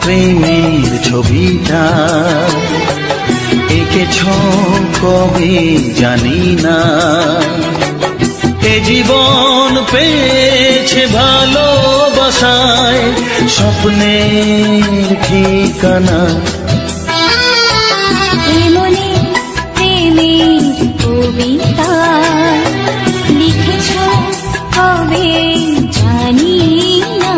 প্রেমের ছবিটা এঁকেছ কবে জানি না, এ জীবন পেয়েছে ভালোবাসায় স্বপ্নের ঠিকানা। মনে প্রেমের কবিতা লিখেছ কবে জানি না।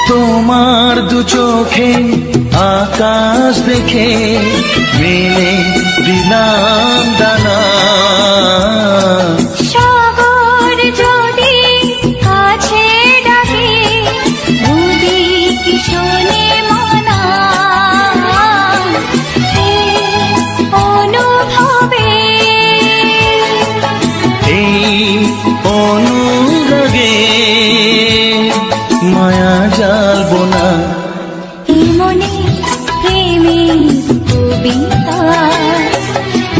তোমার দু চোখে আকাশ দেখে মেলে দিলাম দানা, সাগর যদি কাছে ডাকে বুঝি কি শোনে মনা, অনুভবে এই অনুরাগে মায়া জ্বালবো না। মনে প্রেমের কবিতা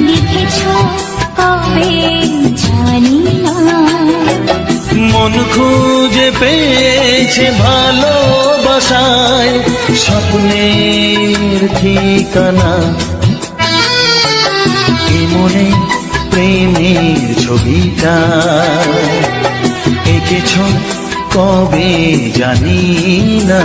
লিখেছ কবে জানি না, মন খুঁজে পেয়েছে ভালোবাসায় স্বপ্নের ঠিকানা। এ মনে প্রেমের ছবিটা এঁকেছ কবে জানি না।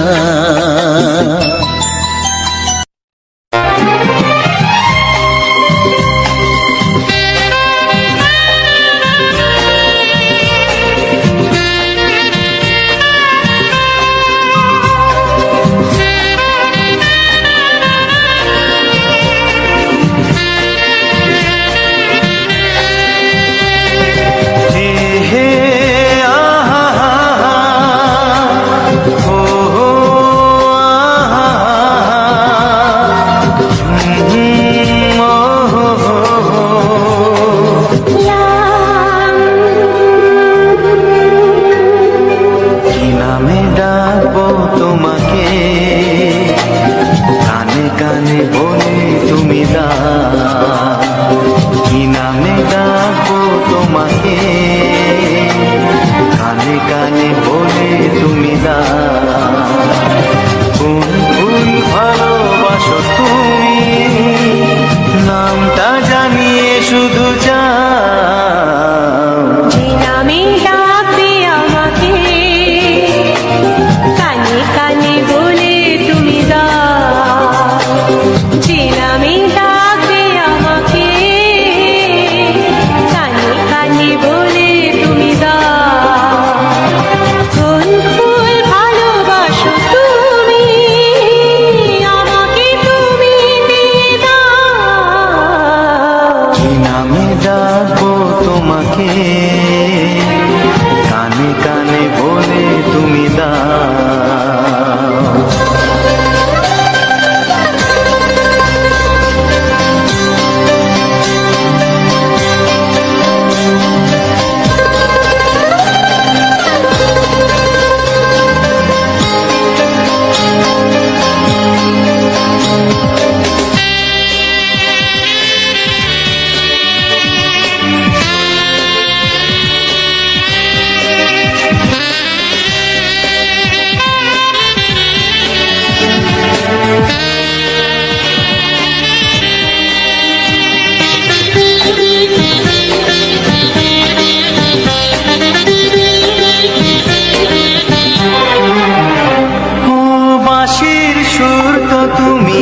তুমি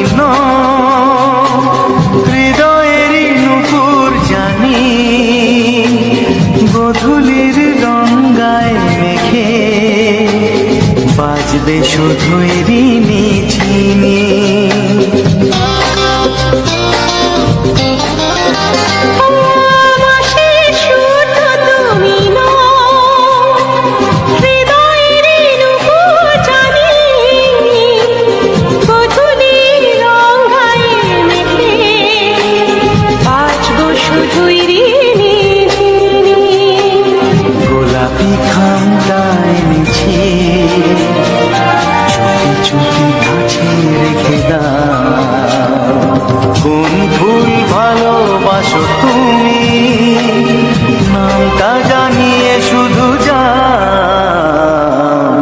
হৃদয়েরই নুপুর জানি গধূলির গঙ্গায় মেঘে বাজবে শুধুই ঋণী ঝিনি। গোলাপি খামটায় নিছি চুপি চুপি কাছে রেখে দাও। কোন ফুল ভালোবাসো তুমি নামটা জানিয়ে শুধু যাও।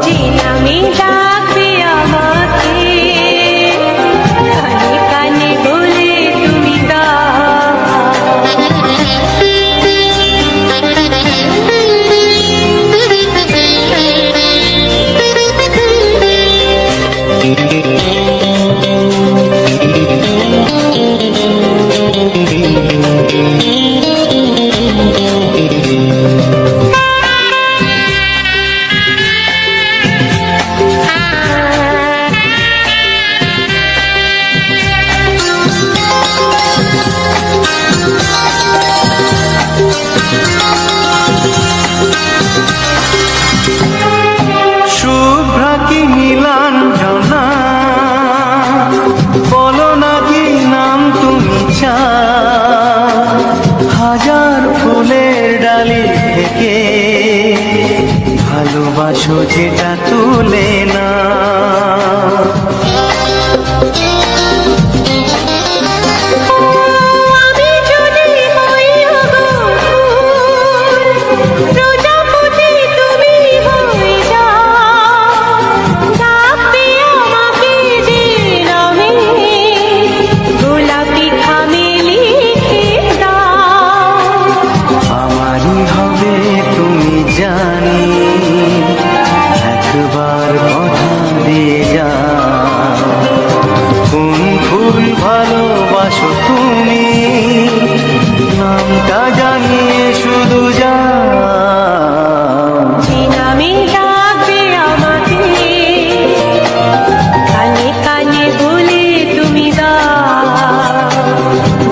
যে নামে ডাকবে আমাকে কানে কানে বলে তুমি শুভ্রা কি নীলাঞ্জনা বলো না কি নাম তুমি চাও। হাজার ফুলের ডালি থেকে ভালোবাসো যেটা তুলে না। জানি একবার কথা দিয়ে যাও। কোন ফুল ভালোবাসো তুমি নামটা জানিয়ে শুধু যাও। যে নামে ডাকবে আমাকে কানে কানে বলে তুমি দাও।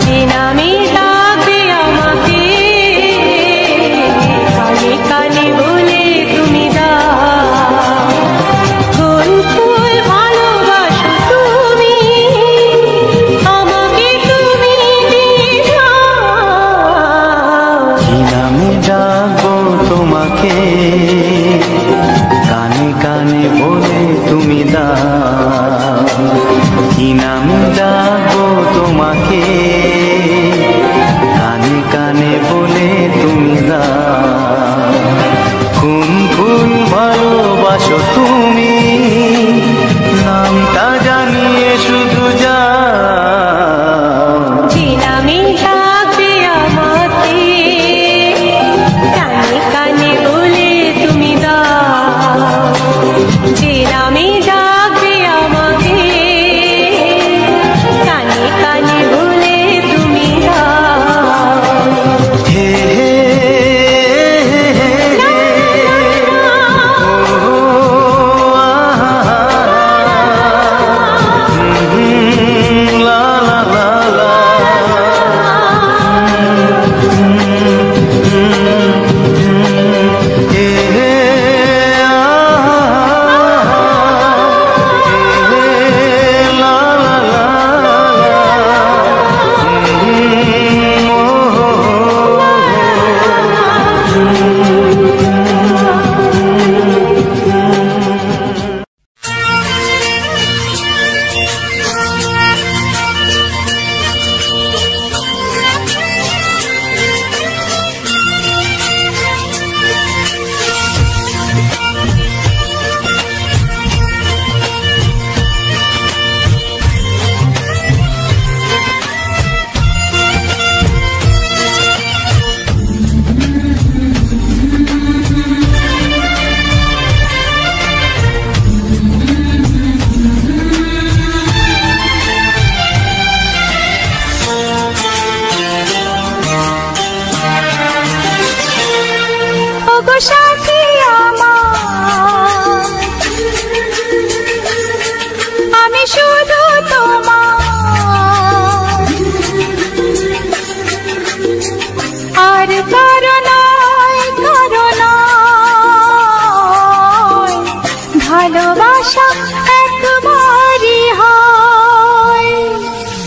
যে নামে ডাকবে আমাকে কানে কানে বলে তুমি দাও। কোন ফুল ভালোবাসো তুমি আমাকে তুমি দিয়ে যাও। কি নামে ডাকবো তোমাকে কানে কানে বলে তুমি দাও। কি নামে ডাকবো তোমাকে কানে কানে বলে তুমি দাও। কোন ফুল ভালোবাসো তুমি নামটা জানিয়ে শুধু যাও। যে নামে ডাকবে আমাকে কানে কানে বলে তুমি দাও। যে নামে ডাকবে আমাকে কানে কানে বলে তুমি দাও। হে হে হে হে হে ও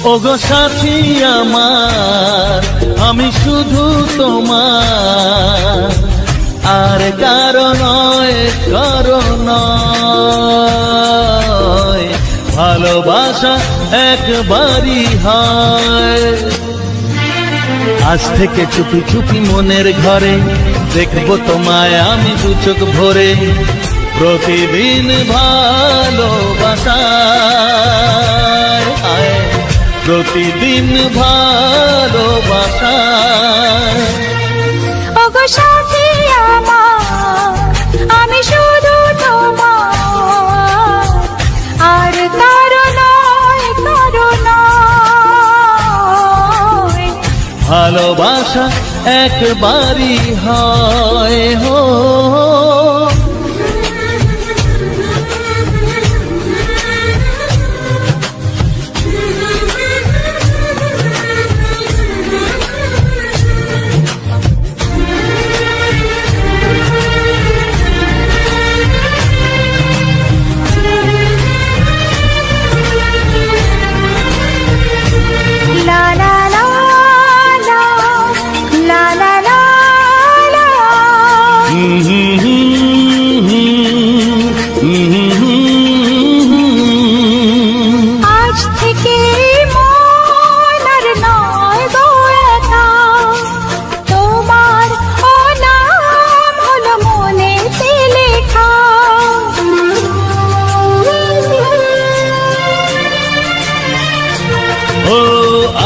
ওগো সাথী আমার, আমি শুধু তোমার, আর কারো নয়, কারো নয়। ভালোবাসা একবারই হয়। আজ থেকে চুপি চুপি মনের ঘরে দেখবো তোমায় আমি দু চোখ ভরে। প্রতিদিন ভালোবাসায়, প্রতিদিন ভালোবাসায়। ওগো সাথী আমার, আমি শুধু তোমার, আর কারো নয়, কারো নয়। ভালোবাসা একবারই হয় হো। লা লা লা লা, লা লা লা লা। আজ থেকে মন আর নয় গো একা, তোমার ও নাম হলো মনেতে লেখা। ও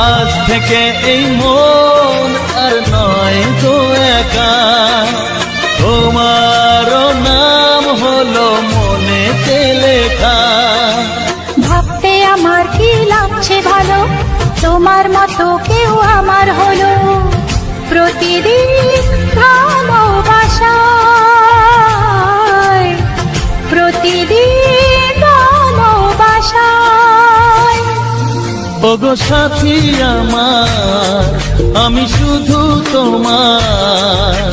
আজ থেকে এই মন আর নয় গো একা, তোমার নাম হলো মনেতে লেখা। ভাবতে আমার কি লাগছে ভালো, তোমার মতো কেউ আমার হলো। প্রতিদিন ভালোবাসায়, প্রতিদিন ভালোবাসায়। ওগো সাথী আমার, আমি শুধু তোমার,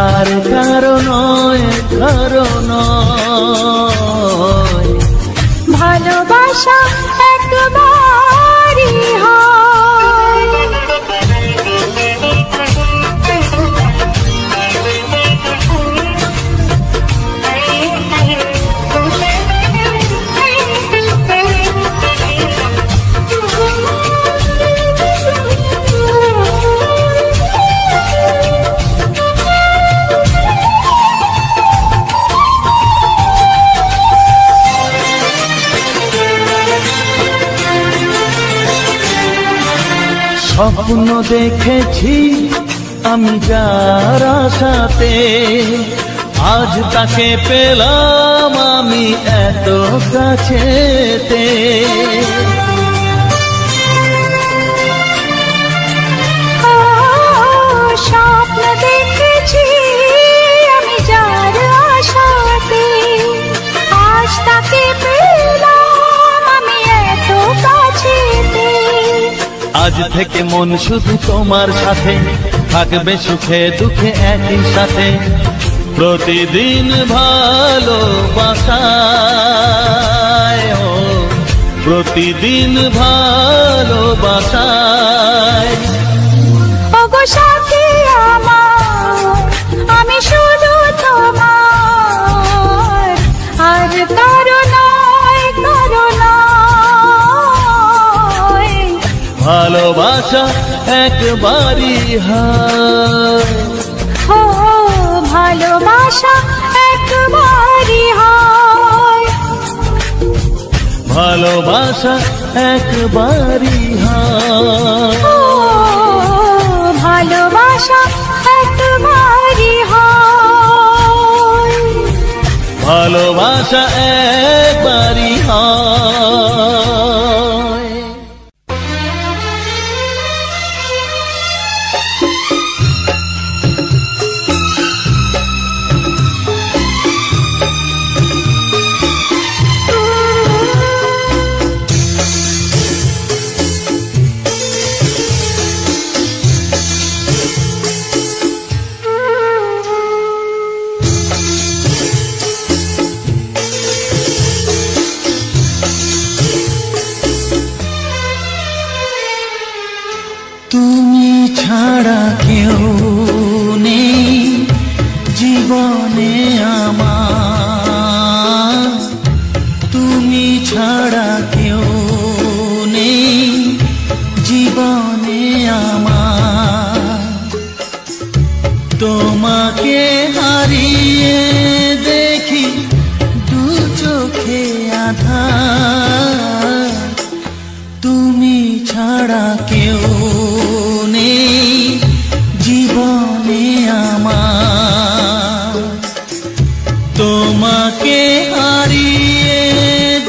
আর কারো নয়, কারো নয়। ভালোবাসা একবারই হয়। স্বপ্ন দেখেছি আমি যার আশাতে, আজ তাকে পেলাম আমি এত কাছেতে। স্বপ্ন দেখেছি আমি যার আশাতে, আজ তাকে পেলাম আমি এত কাছেতে। আজ থেকে মন শুধু তোমার সাথে, থাকবে সুখে দুঃখে একই সাথে। প্রতিদিন ভালোবাসায়, প্রতিদিন ভালোবাসায়। ওগো সাথী আমার, আমি শুধু তোমার, আর কারো নয়, কারো নয়। ভালোবাসা একবারই হয়। ও ভালোবাসা একবারই হয়। ভালোবাসা একবারই হয়। ও ভালোবাসা একবারই হয়। ভালোবাসা একবারই হয়। ছাড়া কেউ নেই জীবনে আমার, তুমি ছাড়া কেউ নেই জীবনে আমার। তোমাকে হারিয়ে দেখি দু চোখে আঁধার, তুমি ছাড়া কেউ নেই জীবনে আমার। তোমাকে হারিয়ে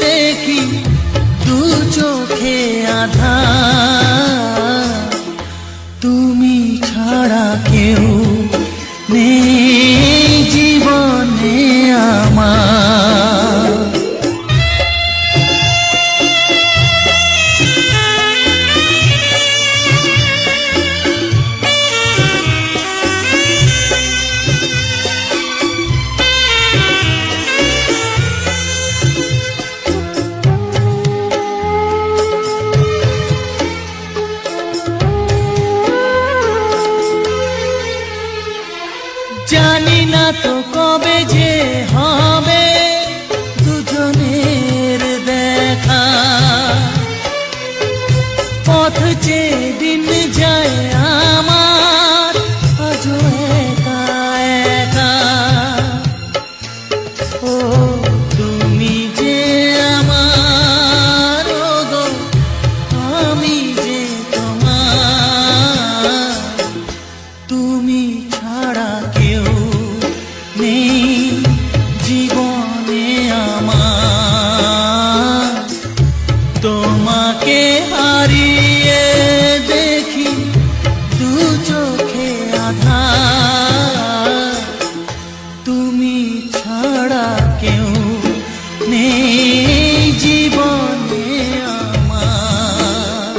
দেখি দু চোখে আঁধার, তুমি ছাড়া কেউ নেই জীবনে আমার। জানি না তো কবে যে হবে দুজনের দেখা, পথ চেয়ে দিন যায় আমার আজও একা একা। ও তুমি যে আমার, গো আমি যে তোমার, তুমি ছাড়া কেউ নেই জীবনে আমার। তোমাকে হারিয়ে দেখি দু চোখে আঁধার, তুমি ছাড়া কেউ নেই জীবনে আমার।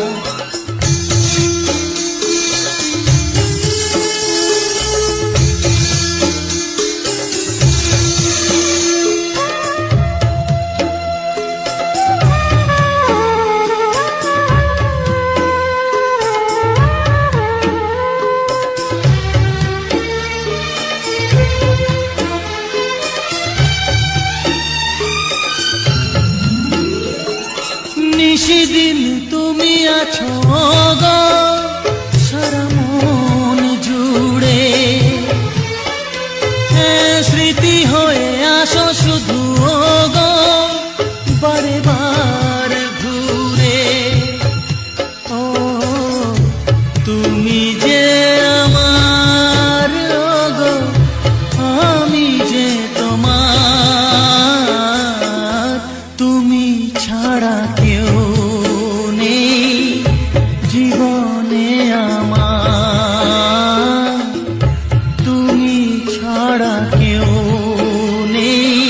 নিশিদিন তুমি আছো গো সারা মন জুড়ে, স্মৃতি হয়ে আসো শুধু গো বারে বার ঘুরে। ও তুমি যে আমার, গো আমি যে তোমার, তুমি ছাড়া কেউ নেই জীবনে আমার। তুমি ছাড়া কেউ নেই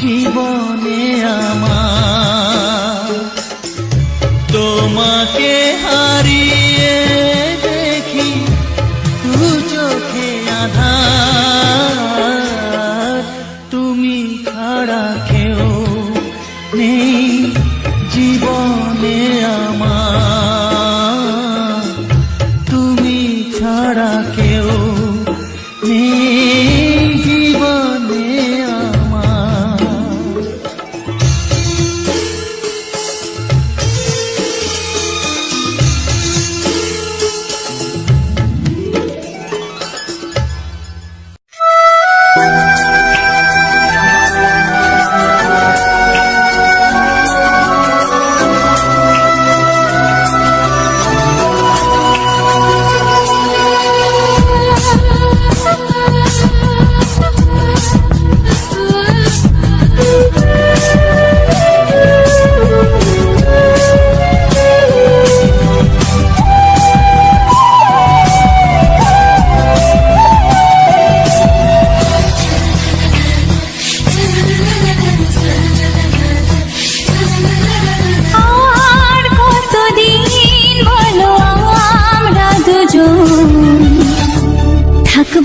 জীবনে আমার। তোমাকে হারিয়ে দেখি দু চোখে আঁধার, তুমি ছাড়া কেউ নেই জীবনে আমার। তুমি ছাড়া কেউ নেই জীবনে আমার।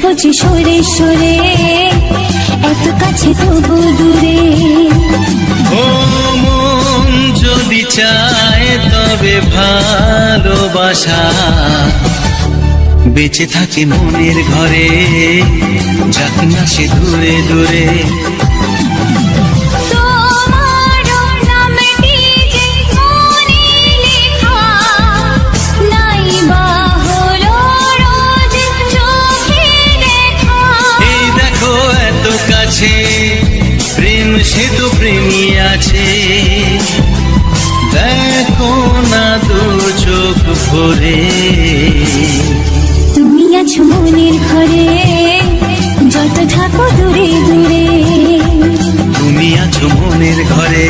বুঝি সরে সরে এত কাছে তবু দূরে। ও মন যদি চায় তবে ভালোবাসা বেঁচে থাকে মনের ঘরে, যাক না সে দূরে দূরে। এই দেখো এত কাছে প্রেম, সে তো প্রেমী আছে, দেখো না দু চোখ ভরে। তুমি আছো মনের ঘরে, যত থাকো দূরে দূরে। তুমি আছো মনের ঘরে,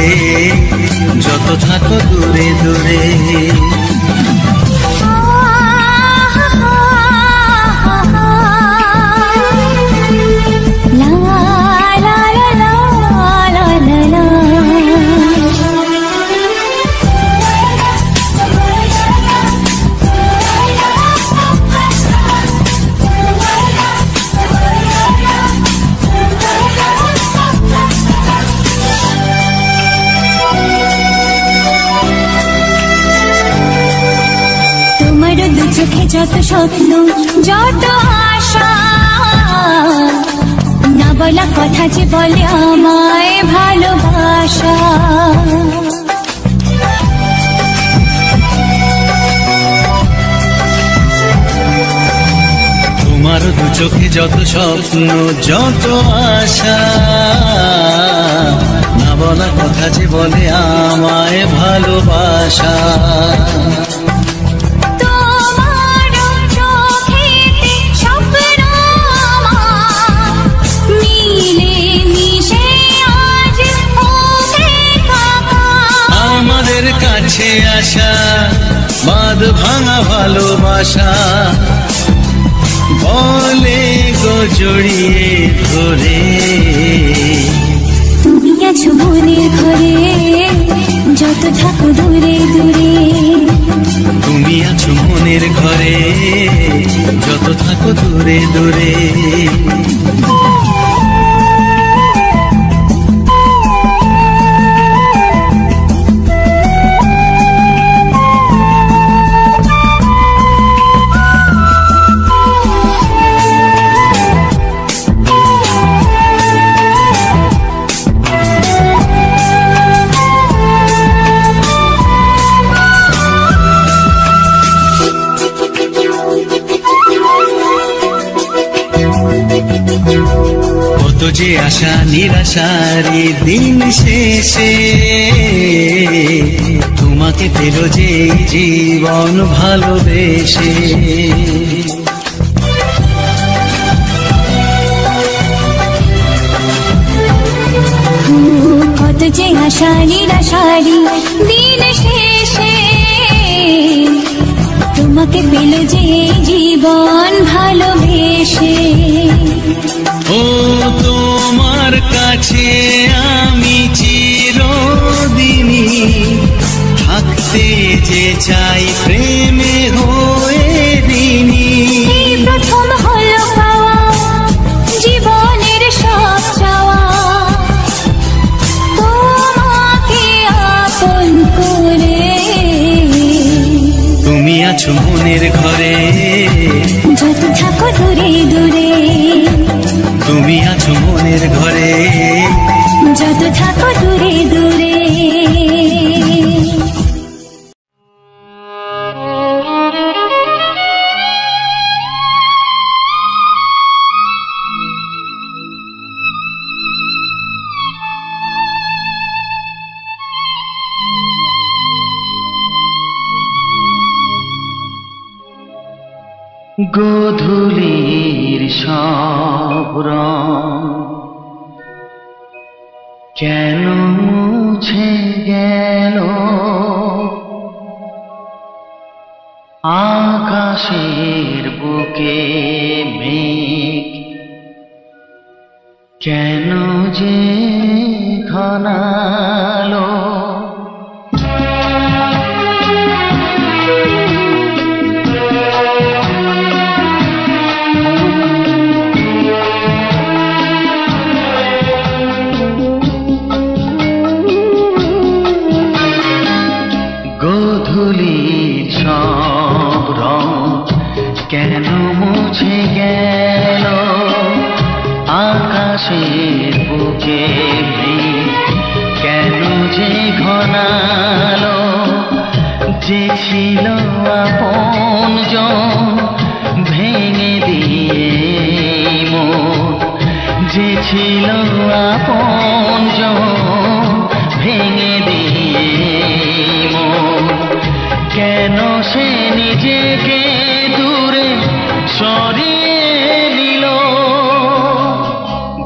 যত থাকো দূরে দূরে। চোখে যত স্বপ্ন, যত আশা, না বলা কথা যে বলে আমায় ভালোবাসা। তোমার দু চোখে যত স্বপ্ন, যত আশা, না বলা কথা যে বলে আমায় ভালোবাসা। কাছে আসা বাঁধ ভাঙা ভালোবাসা, বলে গো জড়িয়ে ধরে। তুমি আছো মনের ঘরে, যত থাকো দূরে দূরে। তুমি আছো মনের ঘরে, যত থাকো দূরে দূরে। কত যে আশা নিরাশারি দিন শেষে, তোমাকে পেল যে জীবন ভালোবেসে। কত যে আশা নিরাশারি দিন শেষে, তোমাকে পেল যে জীবন ভালোবেসে। ও তোমার কাছে আমি চিরদিনই থাকতে যে চাই, প্রেমে হয়ে দিনি। এই প্রথম হলো পাওয়া জীবনের সব চাওয়া, তোমাকে আপন করে। তুমি আছো মনের ঘরে, যত থাকো দূরে দূরে। তুমি আছো মনের ঘরে, যত থাকো দূরে দূরে। গোধূলির সব রং কেন মুছে গেল, আকাশের বুকে মেঘ কেন যে ঘনালো। গোধূলির সব রং কেন মুছে গেল আকাশের বুকে কেন যে ঘনালো যে ছিল আপনজন ভেঙে দিয়ে মন যে ছিল আপনজন ভেঙে দিয়ে মন কেন সে নিজেকে দূরে সরিয়ে নিল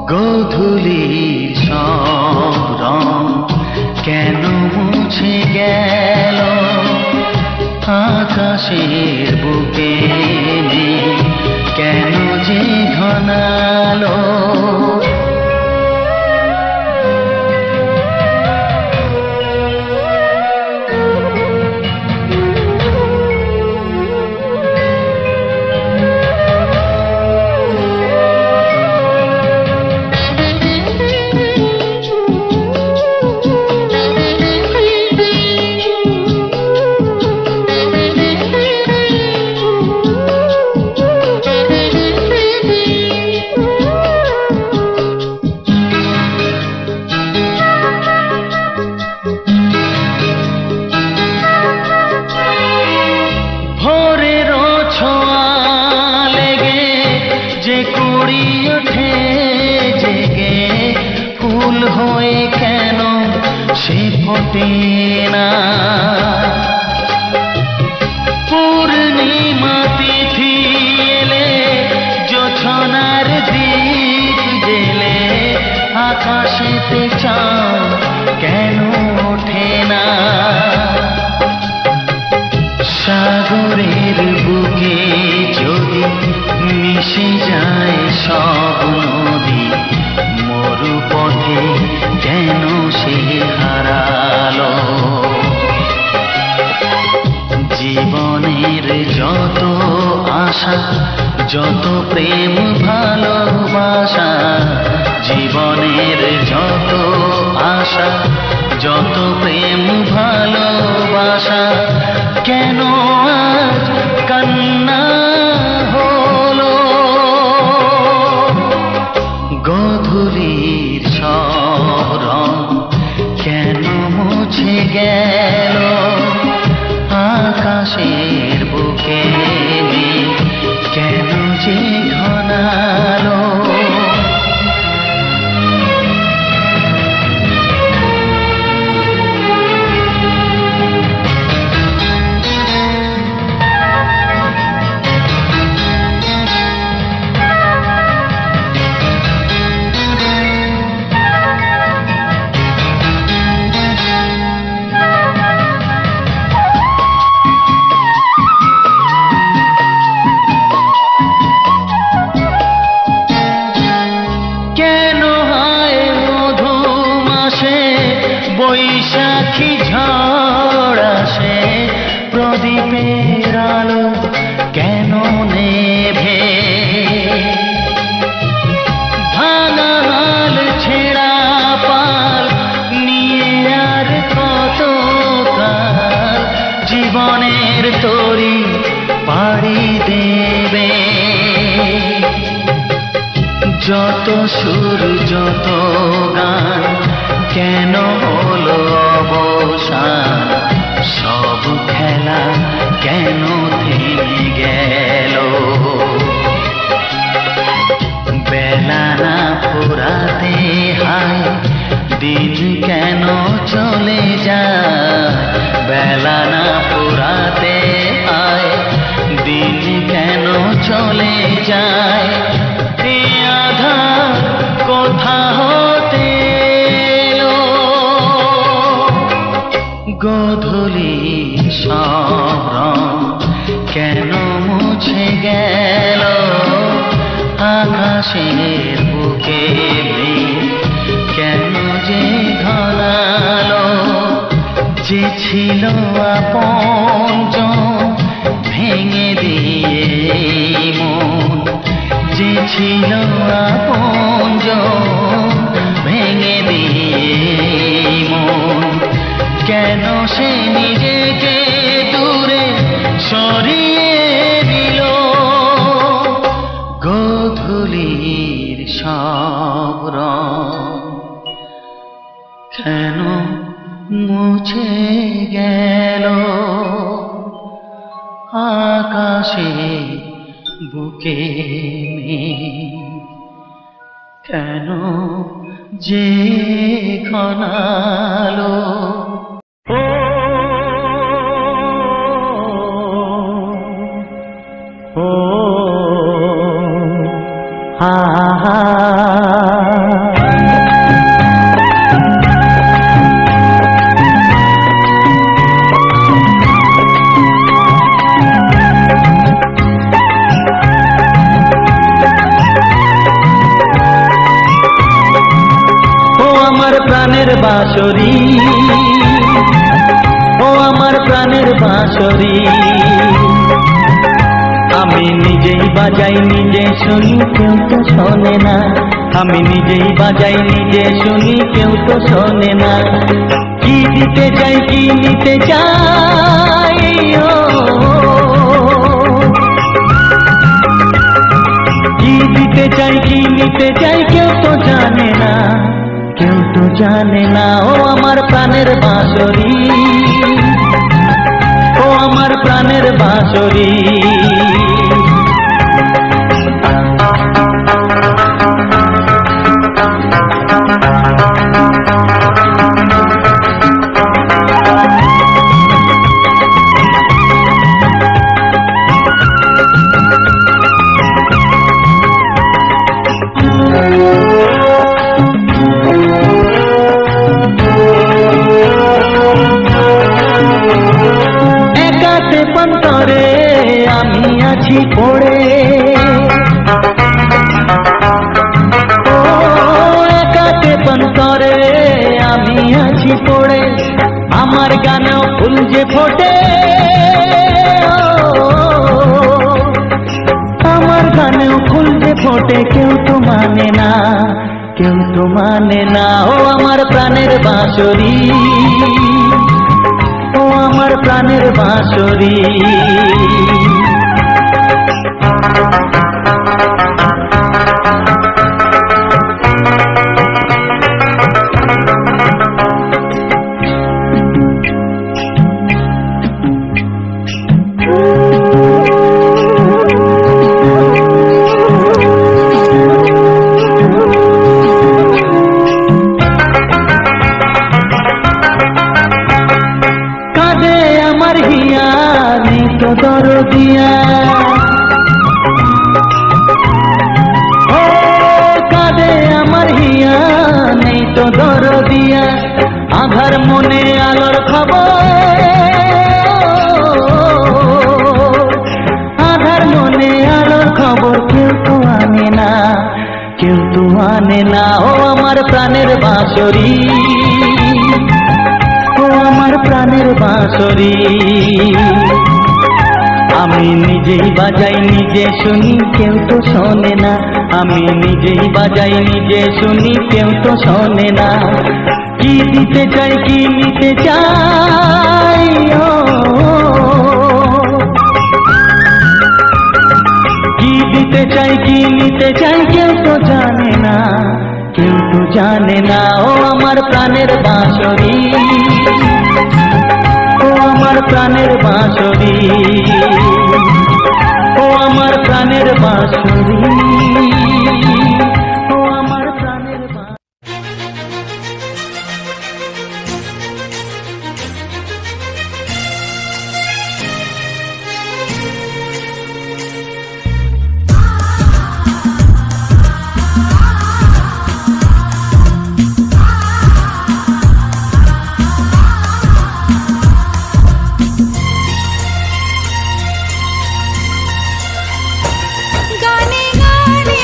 গোধূলির সব রং কেন মুছে গেল আকাশের বুকে কেন যে ঘনালো সে ফোটে না পূর্ণিমা তিথি এলে জোছনার দীপ জেলে আকাশেতে চাঁদ কেন ওঠে না সাগরের বুকে যদি মিশে যায় সব নদী মরুপথে কেন সে হারালো জীবনের যত আশা যত প্রেম ভালোবাসা জীবনের যত আশা যত প্রেম ভালোবাসা কেন আজ কান্না হলো গোধূলির সব রং কেন মুছে গেল আকাশের বুকে কেন যে ঘনালো বৈশাখী ঝড় আসে প্রদীপের আলো কেন নেভে ভাঙা হাল ছেঁড়া পাল নিয়ে আর কত কাল জীবনের তরি পাড়ি দেবে যত সুর যত গান কেন হলো অবসান সব খেলা কেন থেমে গেল বেলা না ফুরাতে হায় দিন কেন চলে যায় বেলা না ফুরাতে হায় দিন কেন চলে যায় আধার কোথা হতে গোধূলির সব রং কেন মুছে গেল আকাশের বুকে কেন যে ঘনালো যে ছিল আপনজন ভেঙে দিয়ে মন যে ছিল আপনজন ভেঙে দিয়ে মন কেন সে নিজেকে দূরে সরিয়ে দিল গেল আকাশে বুকে কেন যে ঘনালো ও হা হা প্রাণের বাঁশরি ও আমার প্রাণের বাঁশরি আমি নিজেই বাজাই নিজে শুনি কেউ তো শোনে না আমি নিজেই বাজাই নিজে শুনি কেউ তো শোনে না কি দিতে চাই কি নিতে চাই কি দিতে চাই কি নিতে চাই কেউ তো জানে না কেউ তো জানে না ও আমার প্রাণের বাঁশরি ও আমার প্রাণের বাঁশরি পন্তরে আমি আছি পড়ে ও একাতে পন্তরে আমি আছি পড়ে আমার গানেও ফুল যে ফোটে আমার গানেও ফুল যে ফোটে কেউ তো মানে না কেউ তো মানে না ও আমার প্রাণের বাঁশরি ও আমার প্রাণের বাঁশরি দরদিয়া ও কাঁদে আমার হিয়া নেই তো দরদিয়া আধার মনে আলোর খবর আধার মনে আলোর খবর কেউ তো আনে না কেউ তো আনে না ও আমার প্রাণের বাঁশরি ও আমার প্রাণের বাঁশরি আমি নিজেই বাজাই নিজে শুনি কেউ তো শোনে না আমি নিজেই বাজাই নিজে শুনি কেউ তো শোনে না কি দিতে চাই কি নিতে চাই কি দিতে চাই কি নিতে চাই কেউ তো জানে না কেউ তো জানে না ও আমার প্রাণের বাঁশরি ও আমার প্রাণের বাঁশরি ও আমার প্রাণের বাঁশরি ও আমার প্রাণের গানে গানে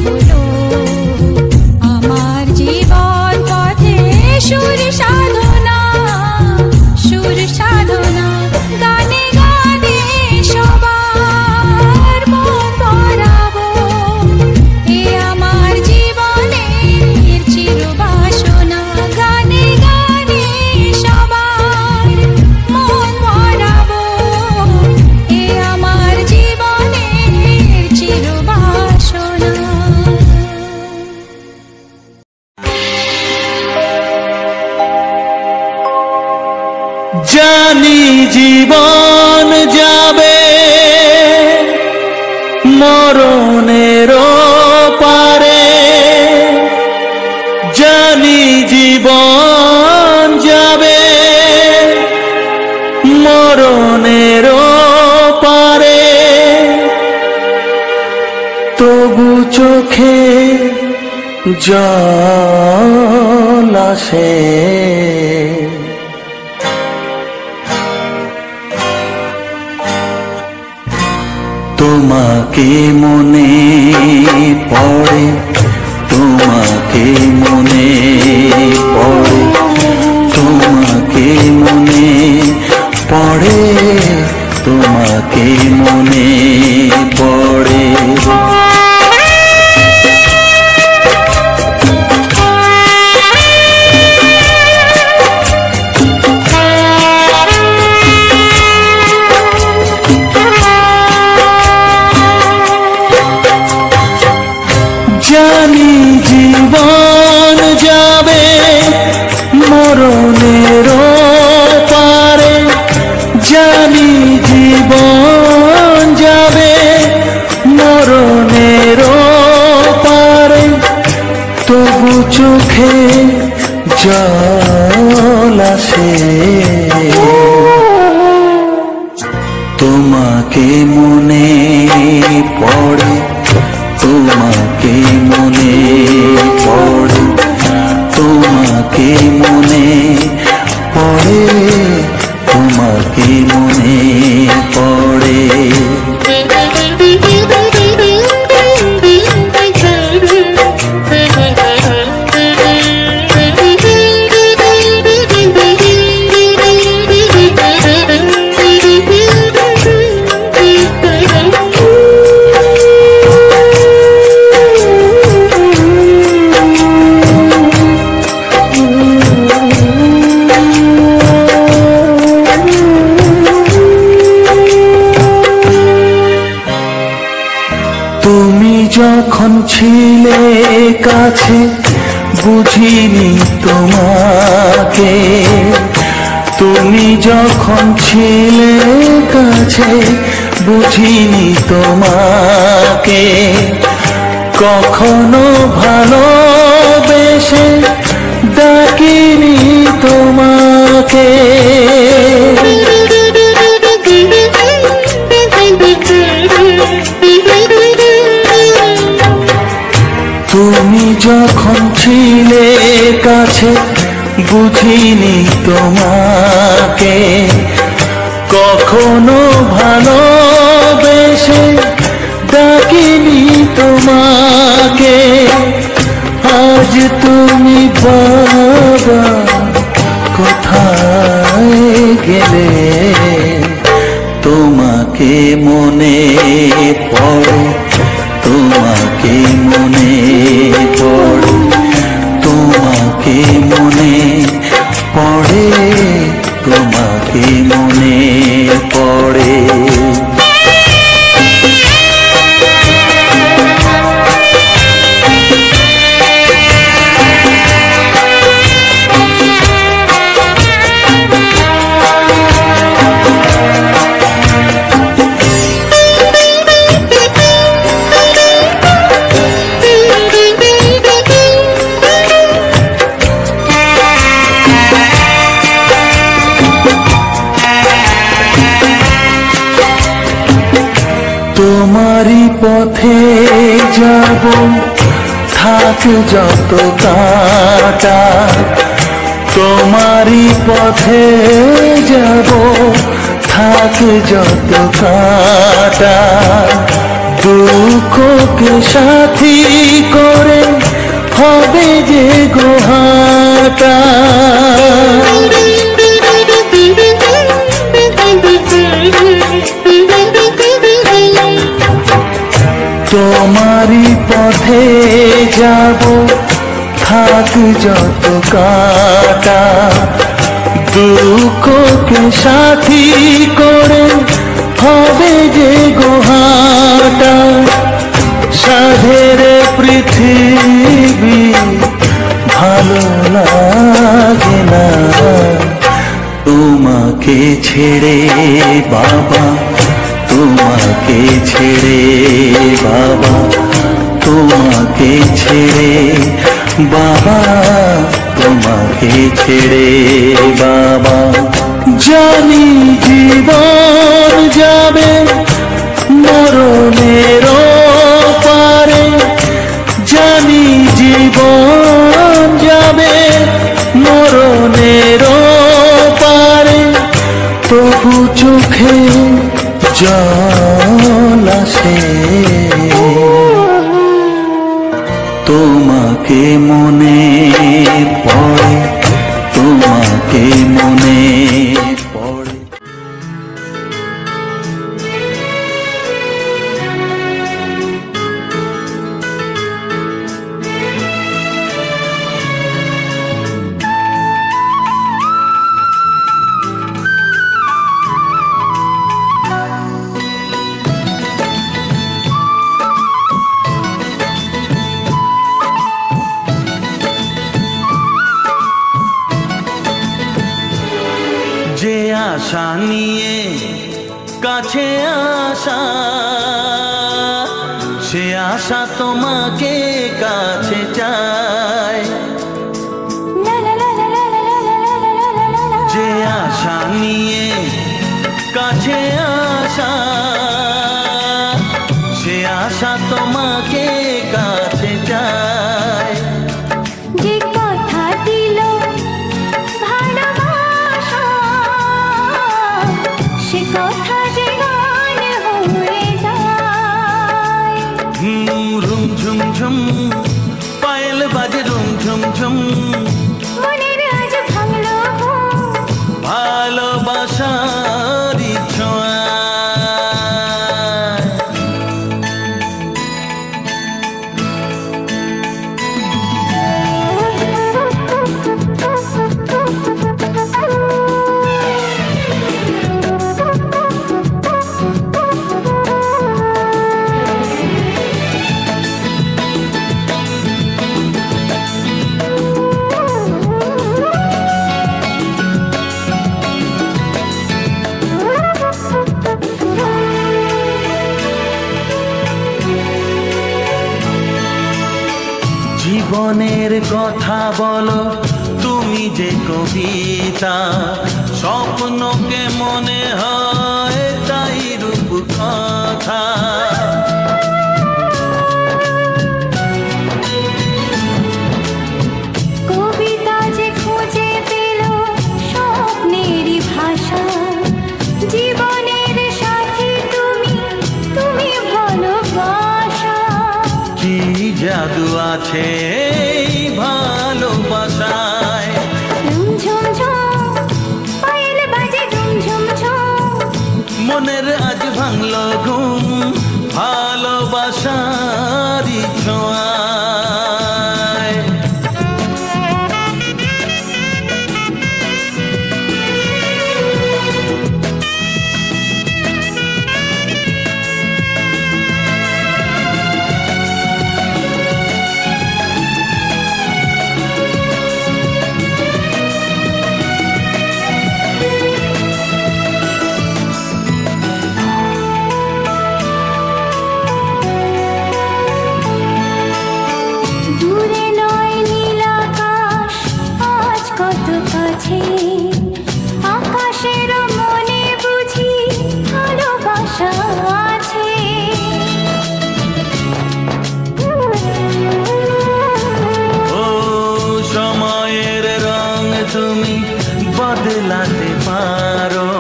হলো আমার জীবন পথে সুর সাধনা, সুর সাধনা। গানে গানে সবার মন ভরাবো, এ আমার জীবনের চিরবাসনা। গানে গানে সবার মন ভরাবো, এ আমার জীবনের চিরবাসনা। জানি জীবন যাবে মরণের পারে, জানি জীবন যাবে মরণের পারে, তবু চোখে জল আসে, তোমাকে মনে পড়ে, তোমাকে মনে পড়ে, তোমাকে মনে পড়ে, তোমাকে মনে পড়ে। জানি জীবন যাবে মরণের পারে, জানি জীবন যাবে মরণের পারে, তবু চোখে জল আসে, তোমাকে মনে পড়ে, তোমাকে মনে পড়ে, তোমাকে মনে পড়ে, তোমাকে মনে পড়ে। যখন ছিলে কাছে বুঝিনি তোমাকে, তুমি যখন ছিলে কাছে বুঝিনি তোমাকে, কখনো ভালোবেসে ডাকিনি তোমাকে, তুমি যখন ছিলে কাছে বুঝিনি তোমাকে, কখনো ভালোবেসে ডাকিনি তোমাকে। আজ তুমি বাবা কোথায় গেলে, তোমাকে মনে পড়ে, তোমাকে মনে পড়ে, তোমাকে মনে পড়ে, তোমাকে মনে পড়ে। তোমারই পথে যাব থাক যত কাটা, তোমারই পথে যাব থাক যত কাটা, দুঃখকে সাথী করে হবে যে গোহাটা। তোমারই পথে যাব থাক যত কাটা, দুঃখকে সাথী করে হবে যে গোহাটা। সাধের পৃথিবী ভালো লাগে না তোমাকে ছেড়ে বাবা, তোমাকে ছেড়ে বাবা, তোমাকে ছেড়ে বাবা, তোমাকে ছেড়ে বাবা। জানি জীবন যাবে মরণের পারে, জানি জীবন যাবে মরণের পারে, তবু চোখে জল আসে তোমাকে মনে পড়ে, তোমাকে মনে পড়ে। যে আশা নিয়ে কাছে আসা, সে আশা তোমাকে কাছে চায়। যে আশা নিয়ে কাছে আসা, সে আশা তোমাকে কাছে চায়। যে কথা দিল ভালোবাসা, সে কথা যে গান হয়ে যায়। রুম ঝুম ঝুম পায়েল বাজে, রুম ঝুম ঝুম মনের আজ ভাঙলো ভালোবাসার ছোঁয়া। জীবনের কথা বলো তুমি যে কবিতা, স্বপ্নকে মনে হয় তাই রূপ কথা। কবিতা যে খুঁজে পেল স্বপ্নেরই ভাষা, জীবনের সাথী তুমি, তুমি ভালোবাসা। কি জাদু আছে এই ভালোবাসায়, ঝুম ঝুম পায়েল বাজে, ঝুম ঝুম মনের আজ ভাঙলো ঘুম ভালোবাসার ছোঁয়া। দূরে নয় নীল আকাশ আজ কত কাছে, আকাশের মনে বুঝি ভালোবাসা আছে। ও সময়ের রং তুমি বদলাতে পারো,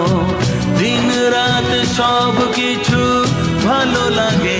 দিন রাত সব কিছু ভালো লাগে।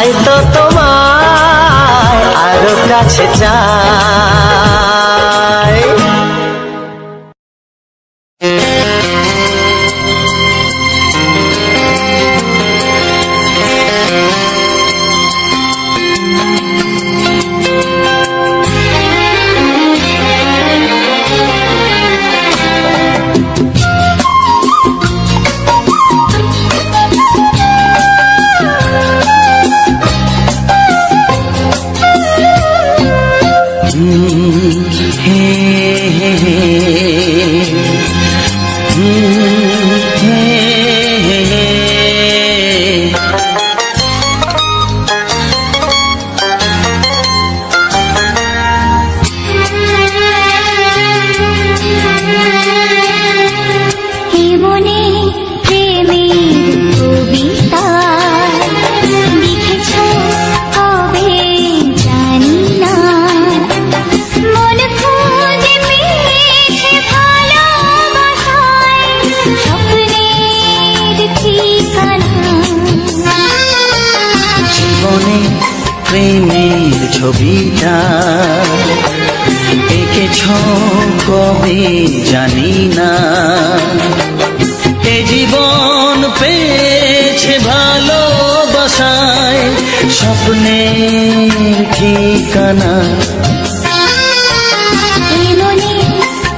তাই তো তোমায় আরো কাছে চাই। প্রেমের ছবিটা এঁকেছ কবে জানি না, এ জীবন পেয়েছে ভালোবাসায় স্বপ্নের ঠিকানা।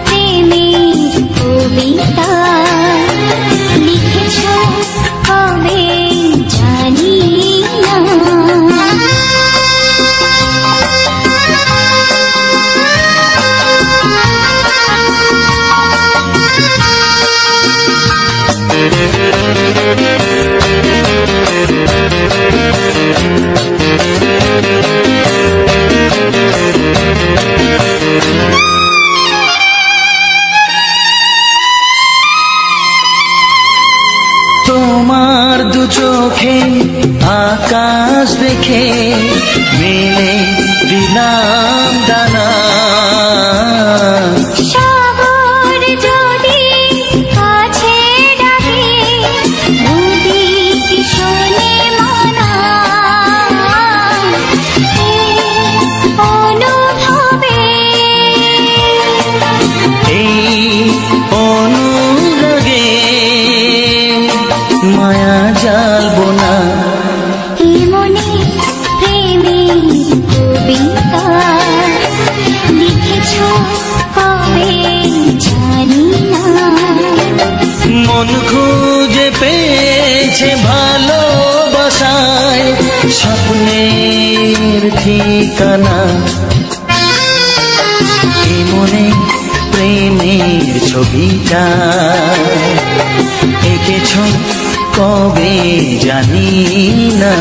প্রেমের কবিতা লিখেছ কবে জানি না, তোমার দু চোখে আকাশ দেখে মেলে দিলাম দানা, সাগর যদি কাছে ডাকে নদী কি শোনে মানা, অনুভবে এই অনুরাগে মায়া জ্বালবো না। মনে প্রেমের কবিতা লিখেছ কবে জানি না, মন খুঁজে পেয়েছে ভালোবাসায় স্বপ্নের ঠিকানা। এ মনে প্রেমের ছবিটা এঁকেছ কবে জানি না।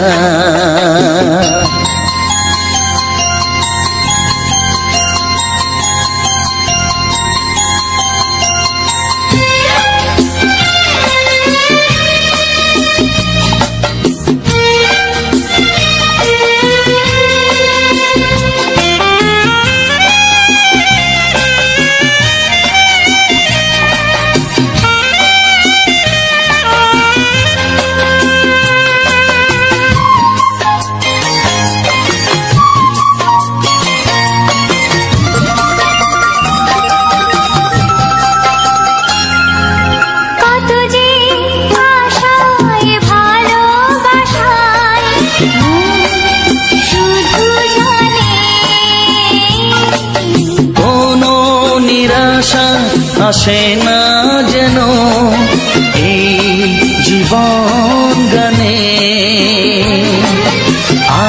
আসে না যেন এই জীবন গানে,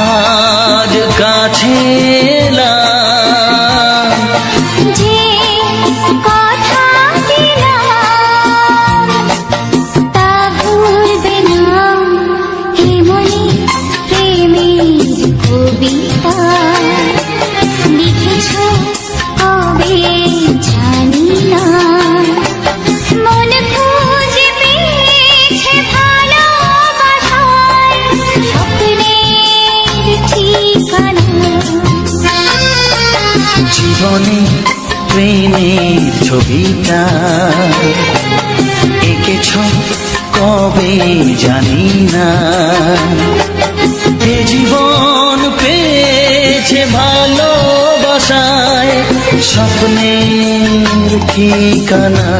আজ কাছে এলাম যে কথা দিলাম তা ভুলবে না, হে মনে প্রেমের কবিতা লিখেছ কবে জানি না, মন খুঁজে পেয়েছে ভালোবাসায় স্বপ্নের ঠিকানা। জীবনে প্রেমের ছবিটা এঁকেছ কবে জানি না, এ জীবন পেয়েছে ভালোবাসায় স্বপ্নের ঠিকানা।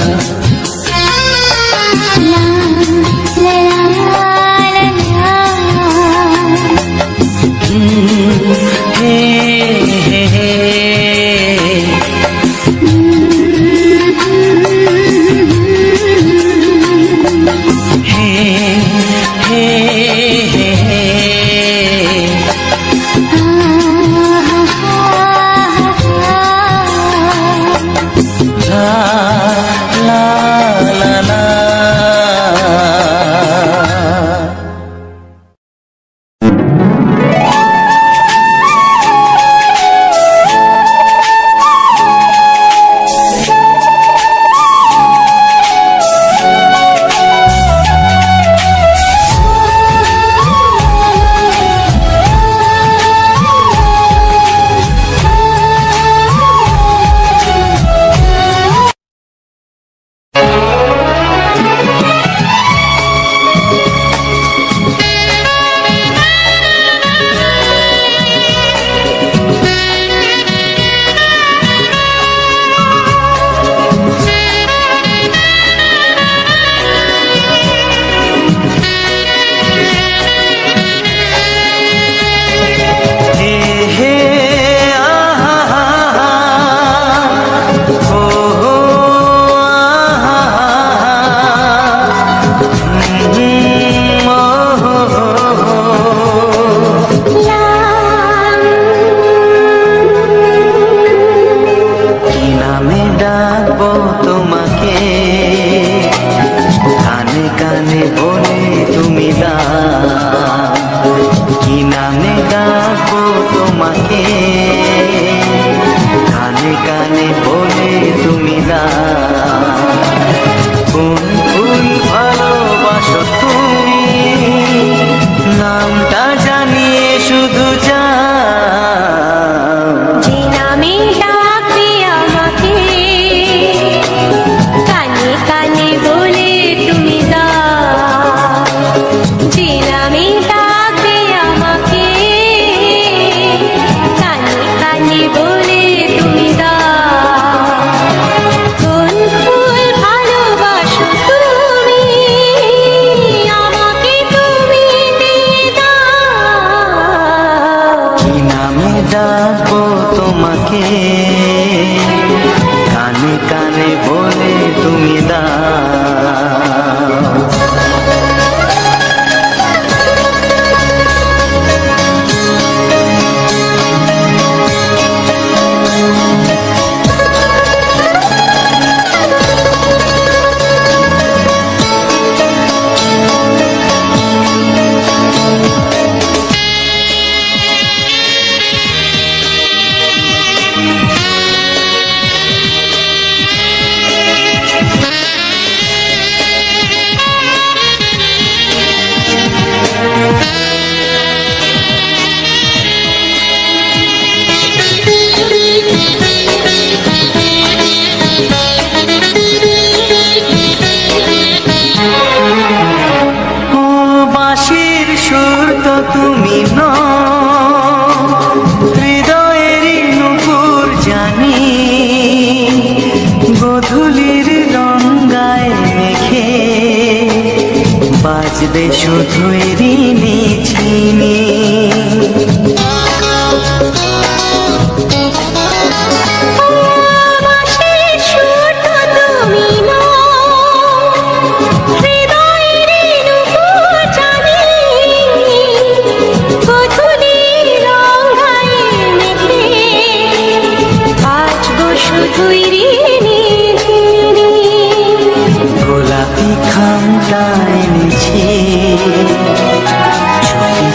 ছুটি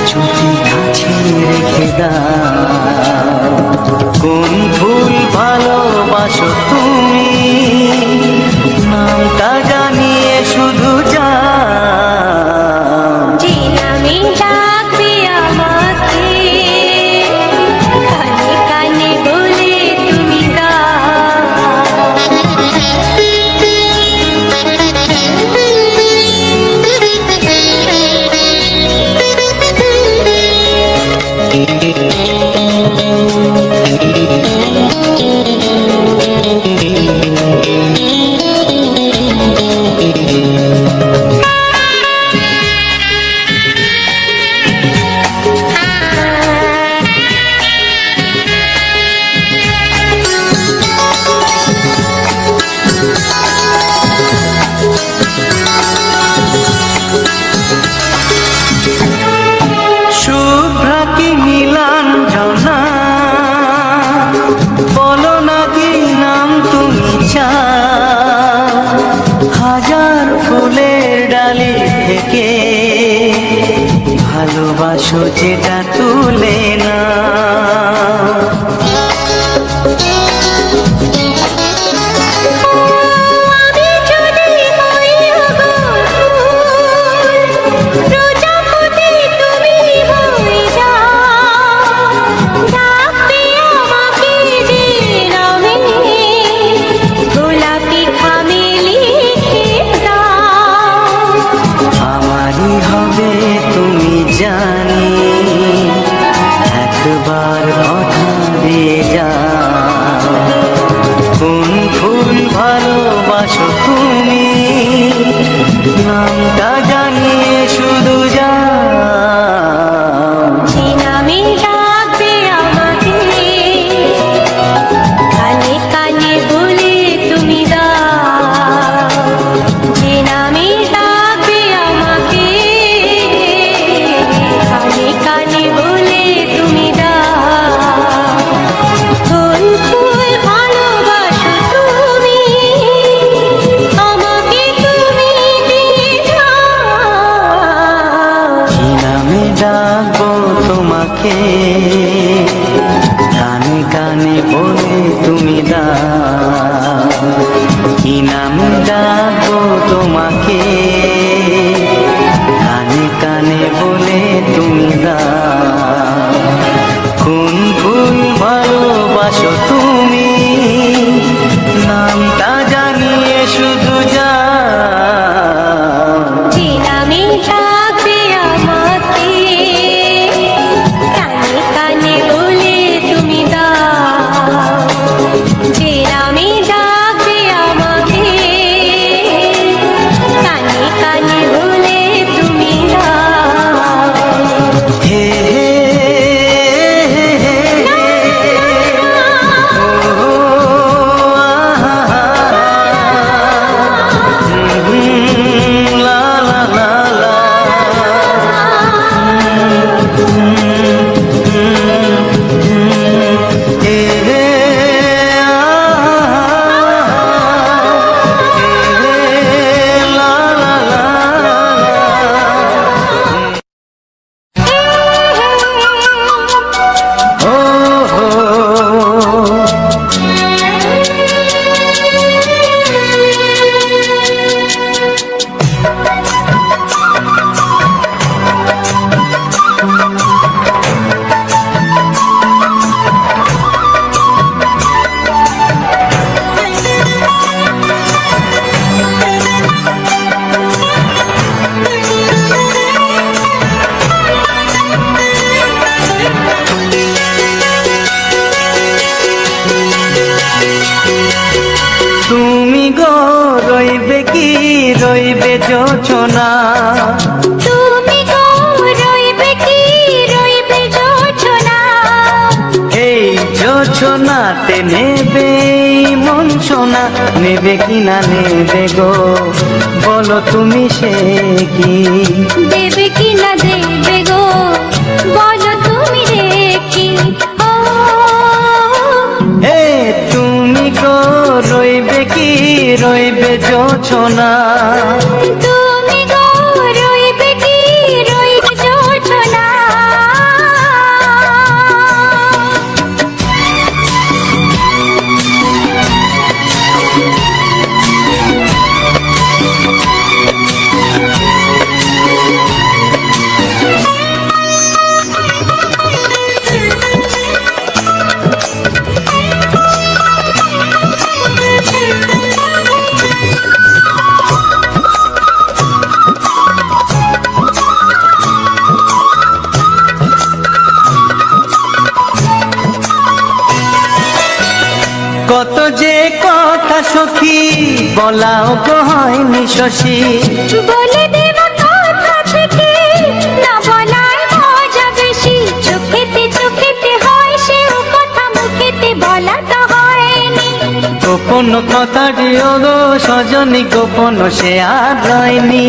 ছুটি কাছে ভালোবাসো যেটা তুলে না নামটা জানিয়ে শুধু যা যে নামে ডাকবে আমাকে কানে কানে বলে তুমি দাও যে নামে ডাকবে আমাকে কানে কানে বলে তুমি দাও ফুল ফুল ভালোবাসো তুমি আমাকে তুমি ডাকবো তোমাকে কানে কানে বলে তুমি দাও কি নামে ডাকবো তোমাকে কানে কানে বলে তুমি দাও কোন ফুল ভালোবাসো তুমি নামটা জানিয়ে শুধু যা যে নামে ডাকবে আমাকে কানে কানে বলে তুমি দাও যে নামে ডাকবে আমাকে কানে কানে বলে তুমি দাও হে রইবে যোছনা তুমি গো রইবে কি রইবে যোছনা এই যোছনাতে নেবে মন সোনা নেবে কি না নেবে গো বলো তুমি সে কি দেবে কি না দেবে গো বলো তুমি রে কি ও এ তুমি গো রইবে কি রইবে যোছনা তুমি গো রইবে কি রইবে যোছনা সখী বলাও গো হয়নি শশী বলে দেব কথা থেকে না বলার মজা বেশি চোখেতে হয় সে কথা মুখেতে বলা তো হয়নি গোপন কথাটি ও গো সজনী গোপন সে আর রয়নি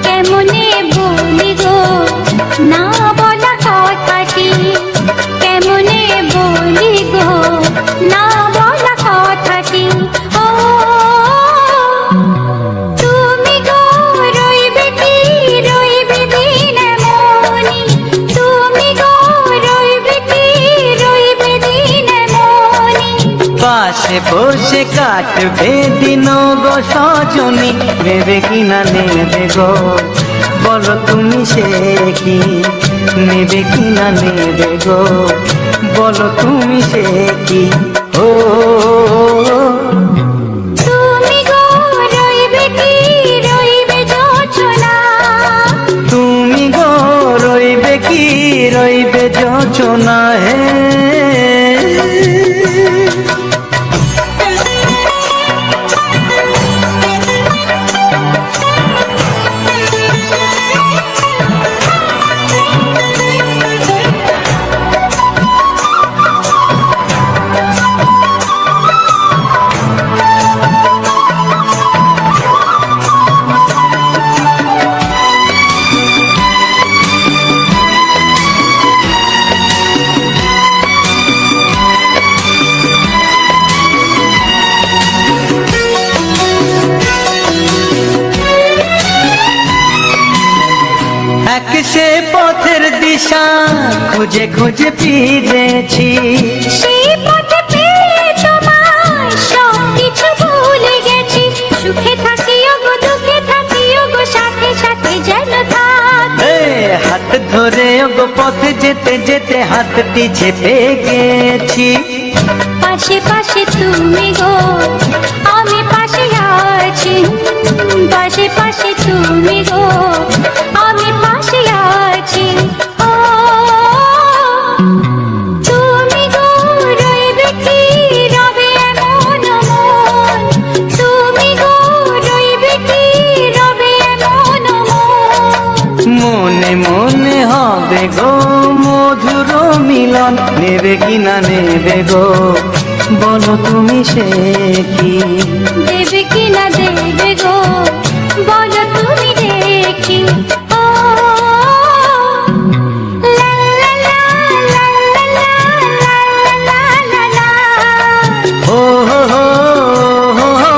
কেমনে বলি গো না বলা কথাটি কেমনে বলি গো না বলা কথাটি ও তুমি গো রইবে দিন মনি তুমি গো রইবে দিন মনি পাশে বসে কাটবে দিন গো সজনী নেবে কি না নেবে গো বলো তুমি সে কি নেবে কি না নেবে গো বলো তুমি সে কি ও তুমি গো রইবে যোচনা তুমি গো রইবে যোচনা হে সে পথের দিশা খুঁজে খুঁজে ফিরেছি সেই পথে পেয়ে তোমায় সব কিছু ভুলে গেছি সুখে থাকিও গো দুঃখে থাকিও গো সাথে সাথে যেন থাক হাত ধরে গো পথে যেতে যেতে হাতটি চেপে গেছি পাশে পাশে তুমি গো আমি পাশে আছি পাশে পাশে তুমি গো আমি পাশে আছি ও তুমি গো রইবে কি রবে এমন মন তুমি গো রইবে কি রবে এমন মনে মনে হবে গো মধুর মিলন নেবে কি না নেবে গো বলো তুমি সে কি দেবে কি না দেবে গো বলো তুমি দেখি ও লা লা লা লা লা লা লা লা ও হো হো হো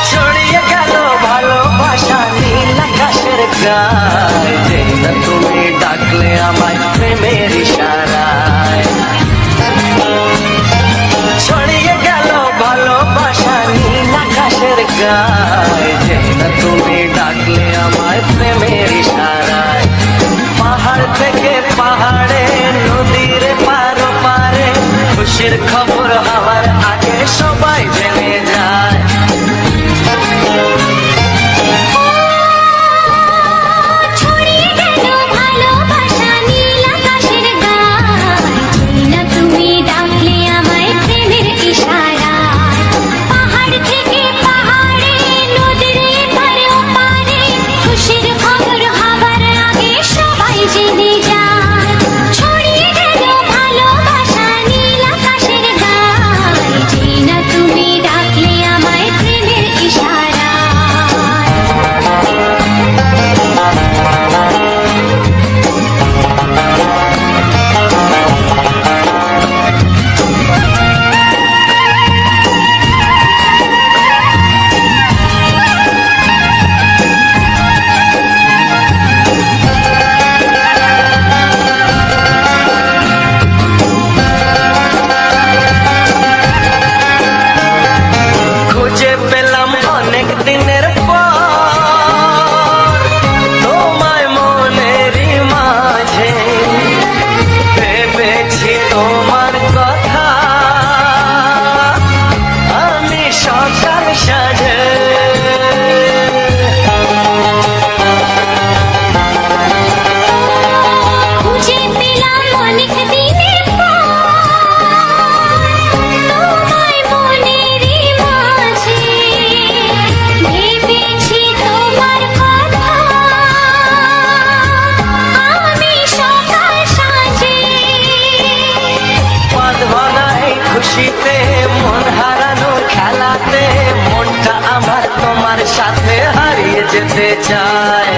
ছড়িয়ে গেল ভালোবাসা নীল আকাশের গায়ে যেই না তুমি ডাকলে আমায় প্রেমের ইশারায় ছড়িয়ে গেল ভালোবাসা নীল আকাশের গায়ে যেই না তুমি ডাকলে আমায় প্রেমের ইশারায় পাহাড় থেকে পাহাড়ে নদীর পারো পারে খুশির খবর হওয়ার আগে সবাই জেনে যায় ছড়িয়ে গেল ভালোবাসা নীল আকাশের গায়ে না তুমি ডাকলে আমায় প্রেমের ইশারায় পাহাড় থেকে পাহাড়ে নদীর পারে ওপারে খুশির খবর হবার আগে সবাই জেনে যায় ছড়িয়ে গেল ভালোবাসা নীল আকাশের গায়ে খুশিতে মন হারানো খেলাতে মনটা আমার তোমার সাথে হারিয়ে যেতে চায়।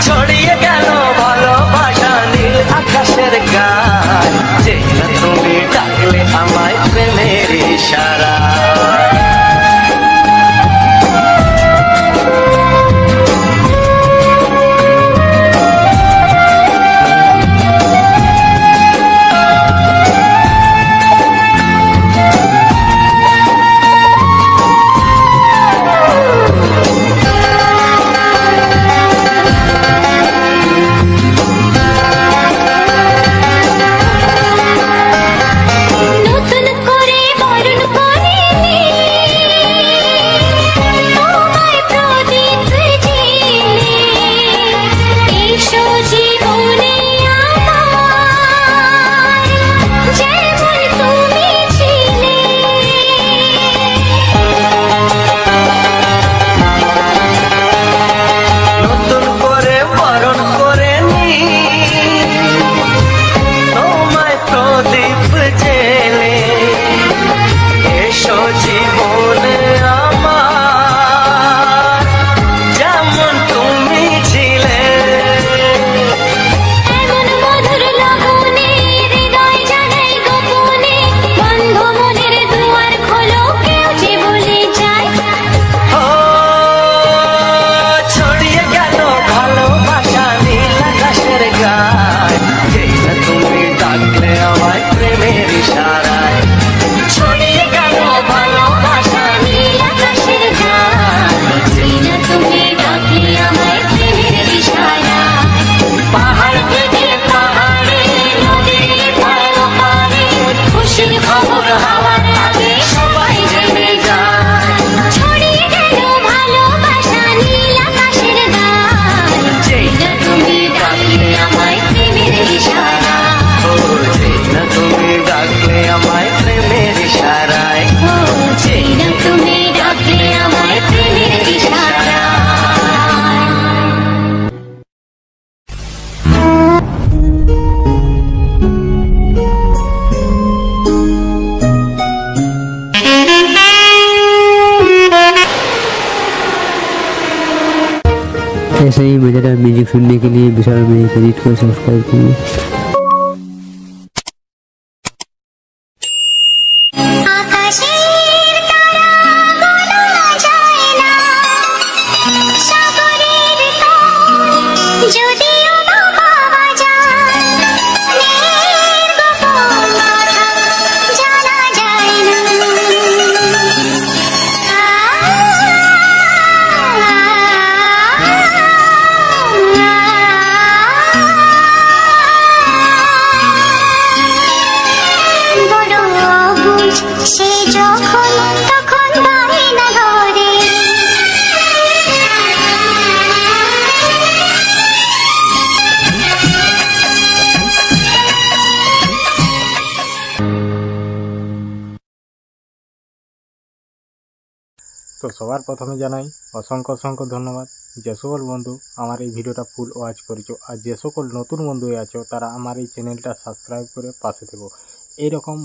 ছড়িয়ে গেল ভালোবাসা নীল আকাশের গান, যে না তুমি ডাকলে আমায় প্রেমের ইশারা। ऐसे ही मजेदार म्यूजिक सुनने के लिए विशाल म्यूजिक एडिट को सब्सक्राइब करिए। তো সবার প্রথমে জানাই অসংখ্য অসংখ্য ধন্যবাদ যে সকল বন্ধু আমার এই ভিডিওটা ফুল ওয়াচ করেছো, আর যে সকল নতুন বন্ধু আছো তারা আমার এই চ্যানেলটা সাবস্ক্রাইব করে পাশে থেকো। এইরকম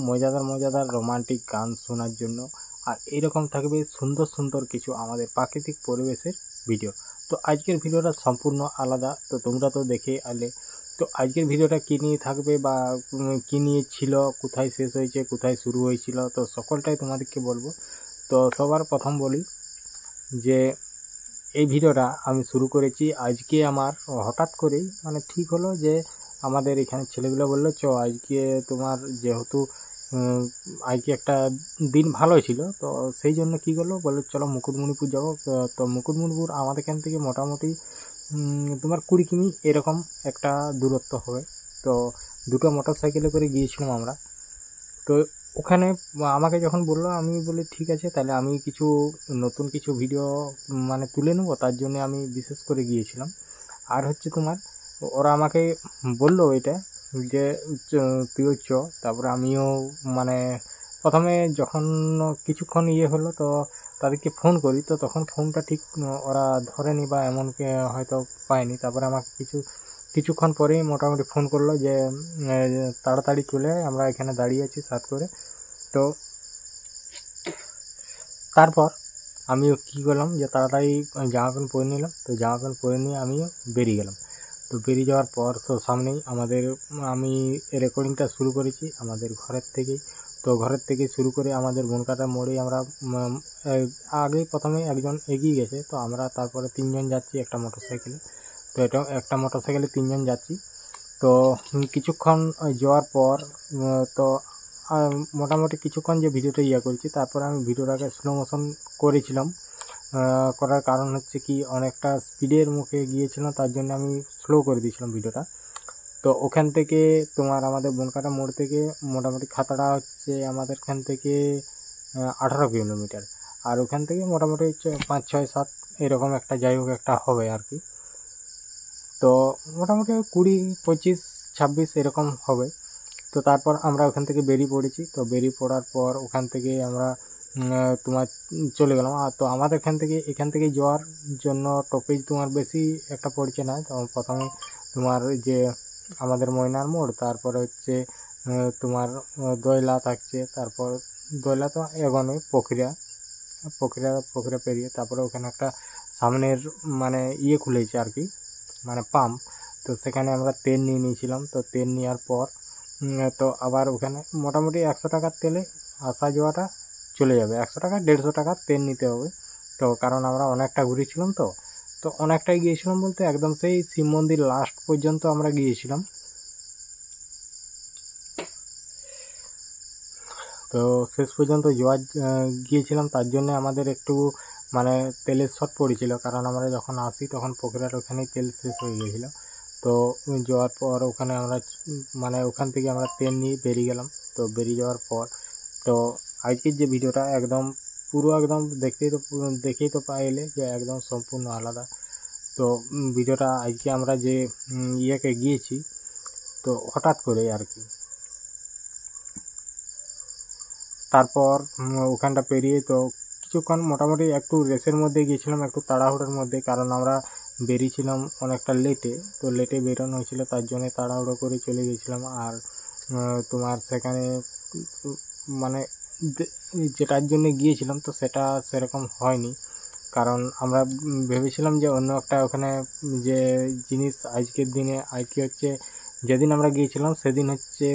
মজাদার রোমান্টিক গান শোনার জন্য, আর এইরকম থাকবে সুন্দর সুন্দর কিছু আমাদের প্রাকৃতিক পরিবেশের ভিডিও। তো আজকের ভিডিওটা সম্পূর্ণ আলাদা, তো তোমরা তো দেখে আলে। তো আজকের ভিডিওটা কী নিয়ে থাকবে বা কী নিয়ে ছিল, কোথায় শেষ হয়েছে, কোথায় শুরু হয়েছিল, তো সকলটাই তোমাদেরকে বলবো। তো সবার প্রথম বলি যে এই ভিডিওটা আমি শুরু করেছি আজকে আমার হঠাৎ করেই মানে ঠিক হলো যে আমাদের এখানে ছেলেগুলো বললো চ আজকে তোমার যেহেতু আজকে একটা দিন ভালো ছিল, তো সেই জন্য কী করলো বললো চলো মুকুটমণিপুর যাবো। তো মুকুটমণিপুর আমাদের এখান থেকে মোটামুটি তোমার 20 কিমি এরকম একটা দূরত্ব হবে। তো দুটো মোটর সাইকেলে করে গিয়েছিলাম আমরা। তো ওখানে আমাকে যখন বললো আমি বলি ঠিক আছে, তাহলে আমি কিছু নতুন কিছু ভিডিও মানে তুলে নেবো, তার জন্য আমি বিশেষ করে গিয়েছিলাম। আর হচ্ছে তোমার ওরা আমাকে বললো এটা যে তুইও চ। তারপরে আমিও মানে প্রথমে যখন কিছুক্ষণ ইয়ে হলো, তো তাদেরকে ফোন করি, তো তখন ফোনটা ঠিক ওরা ধরেনি বা এমনকি হয়তো পায়নি। তারপরে আমাকে কিছুক্ষণ পরেই মোটামুটি ফোন করলো যে তাড়াতাড়ি চলে আয়, আমরা এখানে দাঁড়িয়ে আছি সাথ করে। তো তারপর আমিও কী করলাম যে তাড়াতাড়ি জামা প্যান্ট পরে নিলাম। তো জামা প্যান্ট পরে নিয়ে আমিও বেরিয়ে গেলাম। তো বেরিয়ে যাওয়ার পর তো সামনেই আমি রেকর্ডিংটা শুরু করেছি আমাদের ঘরের থেকেই। তো ঘরের থেকে শুরু করে আমাদের বনকাটা মোড়ে আমরা প্রথমে একজন এগিয়ে গেছে, তো আমরা তারপরে 3 জন যাচ্ছি একটা মোটরসাইকেলে। তো এটা একটা মোটরসাইকেলে 3 জন যাচ্ছি। তো কিছুক্ষণ যাওয়ার পর তো মোটামুটি কিছুক্ষণ যে ভিডিওটা করেছি, তারপরে আমি ভিডিওটাকে স্লো মোশন করেছিলাম। করার কারণ হচ্ছে কি, অনেকটা স্পিডের মুখে গিয়েছিলাম, তার জন্য আমি স্লো করে দিয়েছিলাম ভিডিওটা। তো ওখান থেকে আমাদের বনকাটা মোড় থেকে মোটামুটি খাতাটা হচ্ছে আমাদের এখান থেকে 18 কিলোমিটার, আর ওখান থেকে মোটামুটি 5, 6, 7 এরকম একটা যাই হোক একটা হবে আর কি। তো মোটামুটি 20, 25, 26 এরকম হবে। তো তারপর আমরা ওখান থেকে বেরিয়ে পড়েছি। তো বেরিয়ে পড়ার পর ওখান থেকে আমরা চলে গেলাম। আর তো আমাদের এখান থেকে যাওয়ার জন্য টপেজ বেশি একটা পড়ছে না। তো প্রথমে যে আমাদের ময়নার মোড়, তারপরে হচ্ছে দয়লা থাকছে, তারপর দয়লা তো এগোনে প্রক্রিয়া পেরিয়ে তারপরে ওখানে একটা সামনের খুলেছে আর কি, পাম্প। তো সেখানে আমরা তেল নিয়ে নিয়েছিলাম। তো তেল নেওয়ার পর তো আবার ওখানে মোটামুটি 100 টাকার তেলে আসা যাওয়াটা চলে যাবে। 100 টাকা 150 টাকার তেল নিতে হবে। তো কারণ আমরা অনেকটা ঘুরেছিলাম, তো অনেকটাই গিয়েছিলাম বলতে একদম সেই শিব মন্দির লাস্ট পর্যন্ত আমরা গিয়েছিলাম। তো শেষ পর্যন্ত গিয়েছিলাম, তার জন্য আমাদের একটু তেলের শর্ট পড়েছিল, কারণ আমরা যখন আসি তখন পোখরার ওখানেই তেল শেষ হয়ে গিয়েছিল। তো যাওয়ার পর ওখানে আমরা ওখান থেকে আমরা তেল নিয়ে বেরিয়ে গেলাম। তো বেরিয়ে যাওয়ার পর তো আজকের যে ভিডিওটা পুরো একদম দেখেই তো পাইলে যে একদম সম্পূর্ণ আলাদা। তো ভিডিওটা আজকে আমরা যে গিয়েছি, তো হঠাৎ করে আর কি। তারপর ওখানটা পেরিয়ে তো কিছুক্ষণ মোটামুটি একটু রেসের মধ্যে গিয়েছিলাম, একটু তাড়াহুড়োর মধ্যে, কারণ আমরা বেরিয়েছিলাম অনেকটা লেটে। তো লেটে বেরোনো হয়েছিল, তার জন্য তাড়াহুড়ো করে চলে গেছিলাম। আর সেখানে যেটার জন্য গিয়েছিলাম তো সেটা সেরকম হয়নি, কারণ আমরা ভেবেছিলাম যে অন্য একটা ওখানে যে জিনিস আজকে হচ্ছে যেদিন আমরা গিয়েছিলাম সেদিন হচ্ছে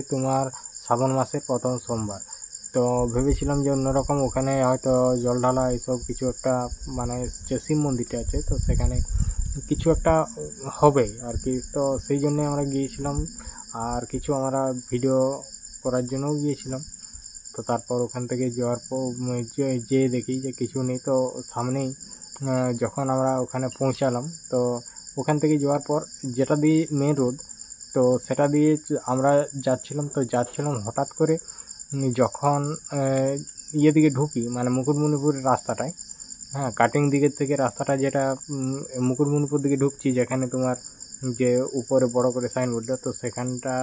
শ্রাবণ মাসের প্রথম সোমবার। তো ভেবেছিলাম যে অন্যরকম ওখানে হয়তো জল ঢালা এইসব কিছু একটা যে শিব মন্দিরটা আছে, তো সেখানে কিছু একটা হবে আর কি। তো সেই জন্যে আমরা গিয়েছিলাম, আর কিছু আমরা ভিডিও করার জন্যও গিয়েছিলাম। তো তারপর ওখান থেকে যাওয়ার পর যেয়ে দেখি যে কিছু নেই। তো সামনেই যখন আমরা ওখানে পৌঁছালাম, তো ওখান থেকে যাওয়ার পর যেটা দিয়ে মেন রোড, তো সেটা দিয়ে আমরা যাচ্ছিলাম হঠাৎ করে যখন দিকে ঢুকি, মুকুটমণিপুরের রাস্তাটায়, হ্যাঁ, কাটিং দিকের থেকে রাস্তাটা যেটা মুকুটমণিপুর দিকে ঢুকছি, যেখানে যে উপরে বড় করে সাইনবোর্ডটা, তো সেখানটা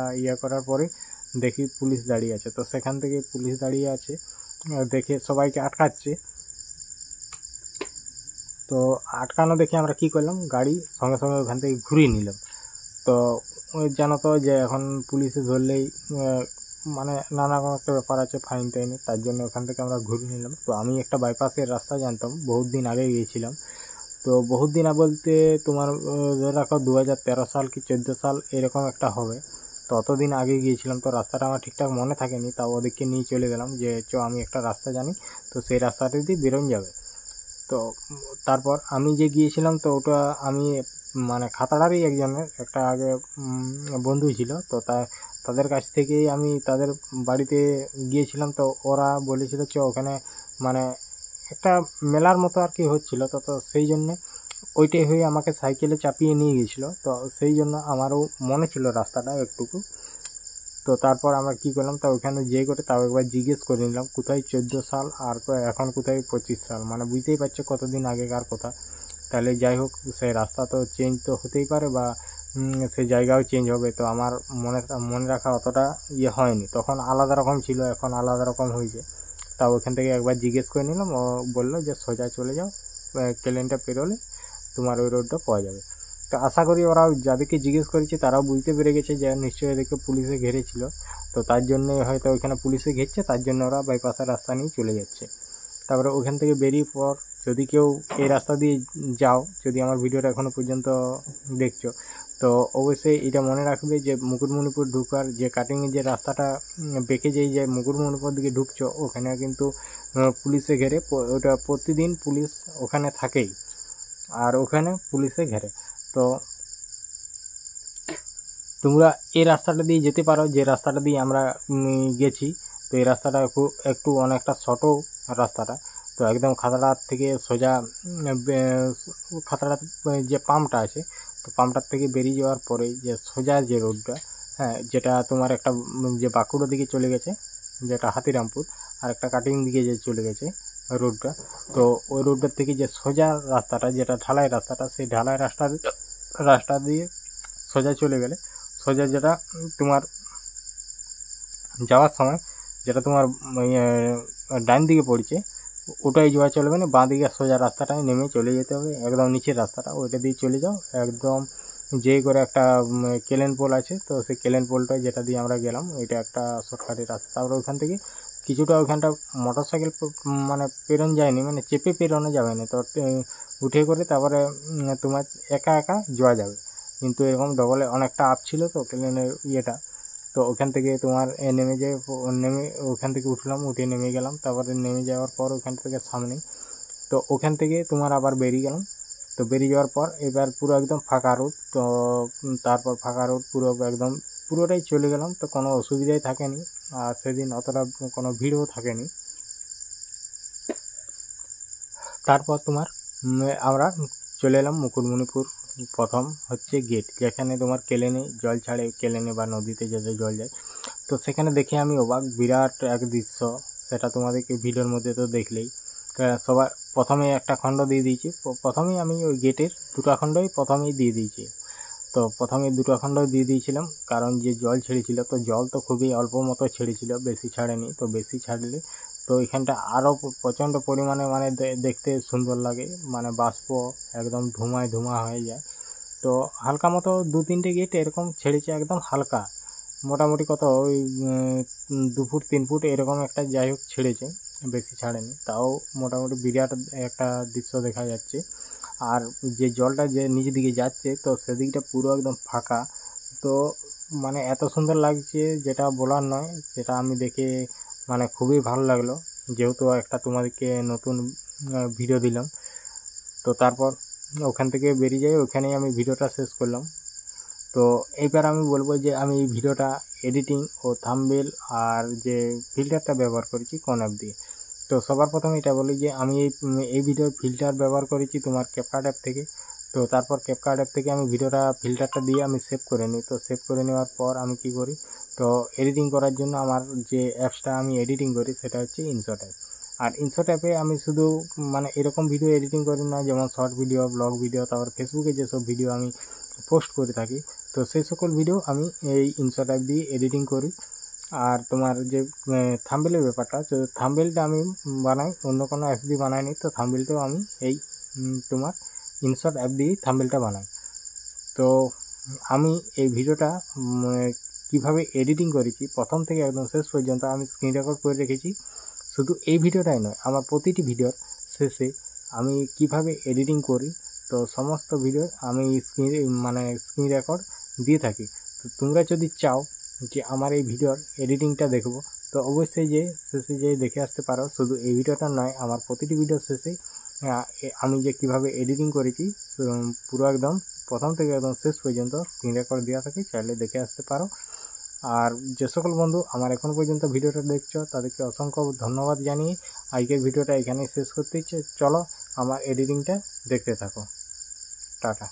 করার পরে দেখি পুলিশ দাঁড়িয়ে আছে। তো সেখান থেকে পুলিশ দাঁড়িয়ে আছে দেখে সবাইকে আটকাচ্ছে। তো আটকানো দেখে আমরা কি করলাম, গাড়ি সঙ্গে সঙ্গে ওখান থেকে ঘুরিয়ে নিলাম। তো জানো তো যে এখন পুলিশে ধরলেই নানা রকম একটা ব্যাপার আছে, ফাইন টাইনে, তার জন্য ওখান থেকে আমরা ঘুরিয়ে নিলাম। তো আমি একটা বাইপাসের রাস্তা জানতাম, বহুত দিন আগে গিয়েছিলাম। তো বহুত দিন বলতে ধরে রাখো 2013 সাল কি 14 সাল এরকম একটা হবে। তো অতদিন আগে গিয়েছিলাম, তো রাস্তাটা আমার ঠিকঠাক মনে থাকেনি, তাও ওদেরকে নিয়ে চলে গেলাম যে আমি একটা রাস্তা জানি, তো সেই রাস্তাটা দিয়ে বেরোন যাবে। তো তারপর আমি যে গিয়েছিলাম, তো ওটা আমি খাতাড়ারই একজনের একটা আগে বন্ধু ছিল, তো তাদের কাছ থেকেই আমি তাদের বাড়িতে গিয়েছিলাম। তো ওরা বলেছিল ওখানে একটা মেলার মতো আর কি হচ্ছিল। তো সেই জন্যে ওইটাই হয়ে আমাকে সাইকেলে চাপিয়ে নিয়ে গিয়েছিলো। তো সেই জন্য আমারও মনে ছিল রাস্তাটা একটুকু। তো তারপর আমরা কি করলাম, তা ওখানে যেয়ে করে তাও একবার জিজ্ঞেস করে নিলাম কোথায় 14 সাল আর এখন কোথায় 25 সাল, বুঝতেই পারছো কতদিন আগেকার কথা। তাহলে যাই হোক, সেই রাস্তা তো চেঞ্জ তো হতেই পারে, বা সেই জায়গাও চেঞ্জ হবে। তো আমার মনে রাখা অতটা হয়নি, তখন আলাদা রকম ছিল, এখন আলাদা রকম হয়েছে। তা ওখান থেকে একবার জিজ্ঞেস করে নিলাম, ও বললো যে সোজা চলে যাও, কেলেনটা পেরোলে তোমার ওই রোডটা পাওয়া যাবে। তো আশা করি ওরা যাদেরকে জিজ্ঞেস করেছে তারাও বুঝতে পেরে গেছে যে নিশ্চয়ই এদেরকে পুলিশে ঘিরেছিল, তো তার জন্যই হয়তো ওইখানে পুলিশে ঘিরছে, তার জন্য ওরা বাইপাসের রাস্তা নিয়ে চলে যাচ্ছে। তারপরে ওখান থেকে বেরিয়ে পর যদি কেউ এই রাস্তা দিয়ে যাও, যদি আমার ভিডিওটা এখনও পর্যন্ত দেখছো, তো অবশ্যই এটা মনে রাখবে যে মুকুটমণিপুর ঢুকার যে কাটিংয়ের যে রাস্তাটা বেঁকে যেই যে মুকুটমণিপুর দিকে ঢুকছো, ওখানে কিন্তু পুলিশে ঘেরে, ওটা প্রতিদিন পুলিশ ওখানে থাকেই, আর ওখানে পুলিশে ঘেরে। তো তোমরা এই রাস্তাটা দিয়ে যেতে পারো, যে রাস্তাটা দিয়ে আমরা গেছি। তো এই রাস্তাটা একটু অনেকটা শর্টও রাস্তাটা। তো একদম খাতড়ার থেকে সোজা খাতড়ার যে পাম্পটা আছে, তো পাম্পটার থেকে বেরিয়ে যাওয়ার পরে যে সোজা যে রোডটা, হ্যাঁ, যেটা তোমার একটা যে বাঁকুড়ার দিকে চলে গেছে, যেটা হাতিরামপুর, আর একটা কাটিং দিকে যে চলে গেছে রোডটা, তো ওই রোডটার থেকে যে সোজা রাস্তাটা, যেটা ঢালাই রাস্তাটা, সেই ঢালাই রাস্তা দিয়ে সোজা চলে গেলে, সোজা যেটা তোমার যাওয়ার সময় যেটা তোমার ডান দিকে পড়ছে, ওটাই যাওয়া চলবে না, বাঁ দিকে সোজা রাস্তাটায় নেমে চলে যেতে হবে, একদম নিচের রাস্তাটা ওইটা দিয়ে চলে যাও একদম। যেই করে একটা কেলেন পোল আছে, তো সেই কেলেন পোলটা যেটা দিয়ে আমরা গেলাম, ওইটা একটা শর্টকাটের রাস্তা। তারপরে ওখান থেকে কিছুটা ওখানটা মোটর সাইকেল মানে পেরোনো যায়নি, মানে চেপে পেরোনো যাবে না, তো উঠে করে তারপরে তোমার একা একা যাওয়া যাবে। কিন্তু এরকম ডবলে অনেকটা আপ ছিল তো প্লেনের ইয়েটা, তো ওখান থেকে তোমার নেমে ওখান থেকে উঠলাম, উঠে নেমে গেলাম। তারপরে নেমে যাওয়ার পর ওখান থেকে সামনে, তো ওখান থেকে তোমার আবার বেরিয়ে গেলাম। তো বেরিয়ে যাওয়ার পর এবার পুরো একদম ফাঁকা রোড, তো তারপর ফাঁকা রোড পুরো একদম পুরোটাই চলে গেলাম। তো কোনো অসুবিধাই থাকেনি, আর সেদিন অতটা কোনো ভিড়ও থাকেনি। তারপর তোমার আমরা চলে এলাম মুকুটমণিপুর। প্রথম হচ্ছে গেট, যেখানে তোমার কেলেনে জল ছাড়ে, কেলেনে বা নদীতে যেতে জল যায়। তো সেখানে দেখে আমি অবাক, বিরাট এক দৃশ্য, সেটা তোমাদেরকে ভিডিওর মধ্যে তো দেখলেই। সবার প্রথমে একটা খণ্ড দিয়ে দিয়েছি, প্রথমেই আমি ওই গেটের দুটো খণ্ডই প্রথমেই দিয়ে দিয়েছি। তো প্রথমে দুটো খণ্ড দিয়ে দিয়েছিলাম, কারণ যে জল ছেড়েছিল, তো জল তো খুবই অল্প মতো ছেড়েছিল, বেশি ছাড়েনি। তো বেশি ছাড়লে তো এখানটা আরও প্রচণ্ড পরিমাণে মানে দেখতে সুন্দর লাগে, মানে বাষ্প একদম ধোঁয়ায় ধোঁয়া হয়ে যায়। তো হালকা মতো 2-3টে গেট এরকম ছেড়েছে, একদম হালকা, মোটামুটি কত ওই 2 ফুট 3 ফুট এরকম একটা যাই হোক ছেড়েছে, বেশি ছাড়েনি। তাও মোটামুটি বিরাট একটা দৃশ্য দেখা যাচ্ছে। আর যে জলটা যে নিচের দিকে যাচ্ছে, তো সেদিকটা পুরো একদম ফাঁকা। তো মানে এত সুন্দর লাগছে যেটা বলার নয়, যেটা আমি দেখে মানে খুবই ভালো লাগলো, যেহেতু একটা তোমাদেরকে নতুন ভিডিও দিলাম। তো তারপর ওখান থেকে বেরিয়ে যাই, ওখানেই আমি ভিডিওটা শেষ করলাম। তো এইবার আমি বলবো যে আমি এই ভিডিওটা এডিটিং ও থাম্বনেল আর যে ফিল্টারটা ব্যবহার করেছি কোন অ্যাপ দিয়ে। তো সবার প্রথমে এটা বলি যে আমি এই ভিডিওর ফিল্টার ব্যবহার করেছি তোমার ক্যাপকাট অ্যাপ থেকে। তো তারপর ক্যাপকাট অ্যাপ থেকে আমি ভিডিওটা ফিল্টারটা দিয়ে আমি সেভ করে নিই। তো সেভ করে নেওয়ার পর আমি কি করি, তো এডিটিং করার জন্য আমার যে অ্যাপসটা আমি এডিটিং করি সেটা হচ্ছে ইনশট অ্যাপ। আর ইনশট অ্যাপে আমি শুধু মানে এরকম ভিডিও এডিটিং করি না, যেমন শর্ট ভিডিও, ব্লগ ভিডিও, তারপর ফেসবুকে যেসব ভিডিও আমি পোস্ট করে থাকি, তো সেই সকল ভিডিও আমি এই ইনশট অ্যাপ দিয়ে এডিটিং করি। আর তোমার যে থাম্বনেলের ব্যাপারটা, তো থাম্বনেলটা আমি বানাই, অন্য কোনো অ্যাপ দিয়ে বানাইনি। তো থাম্বনেলটাও আমি এই তোমার ইনশট অ্যাপ দিয়েই থাম্বনেলটা বানাই। তো আমি এই ভিডিওটা কিভাবে এডিটিং করেছি প্রথম থেকে একদম শেষ পর্যন্ত আমি স্ক্রিন রেকর্ড করে রেখেছি। শুধু এই ভিডিওটাই নয়, আমার প্রতিটি ভিডিওর শেষে আমি কিভাবে এডিটিং করি, তো সমস্ত ভিডিও আমি স্ক্রিন রেকর্ড দিয়ে থাকি। তো তোমরা যদি চাও যে আমার এই ভিডিওর এডিটিংটা দেখবো, তো অবশ্যই যে শেষে যে দেখে আসতে পারো। শুধু এই ভিডিওটা নয়, আমার প্রতিটি ভিডিওর শেষে আমি যে কিভাবে এডিটিং করেছি পুরো একদম প্রথম থেকে একদম শেষ পর্যন্ত স্ক্রিন রেকর্ড দেওয়া থাকে, চাইলে দেখে আসতে পারো। আর যে সকল বন্ধু আমার এখন পর্যন্ত ভিডিওটা দেখছো, তাদেরকে অসংখ্য ধন্যবাদ জানিয়ে আজকের ভিডিওটা এখানেই শেষ করতে ইচ্ছে। চলো আমার এডিটিংটা দেখতে থাকো। টাটা।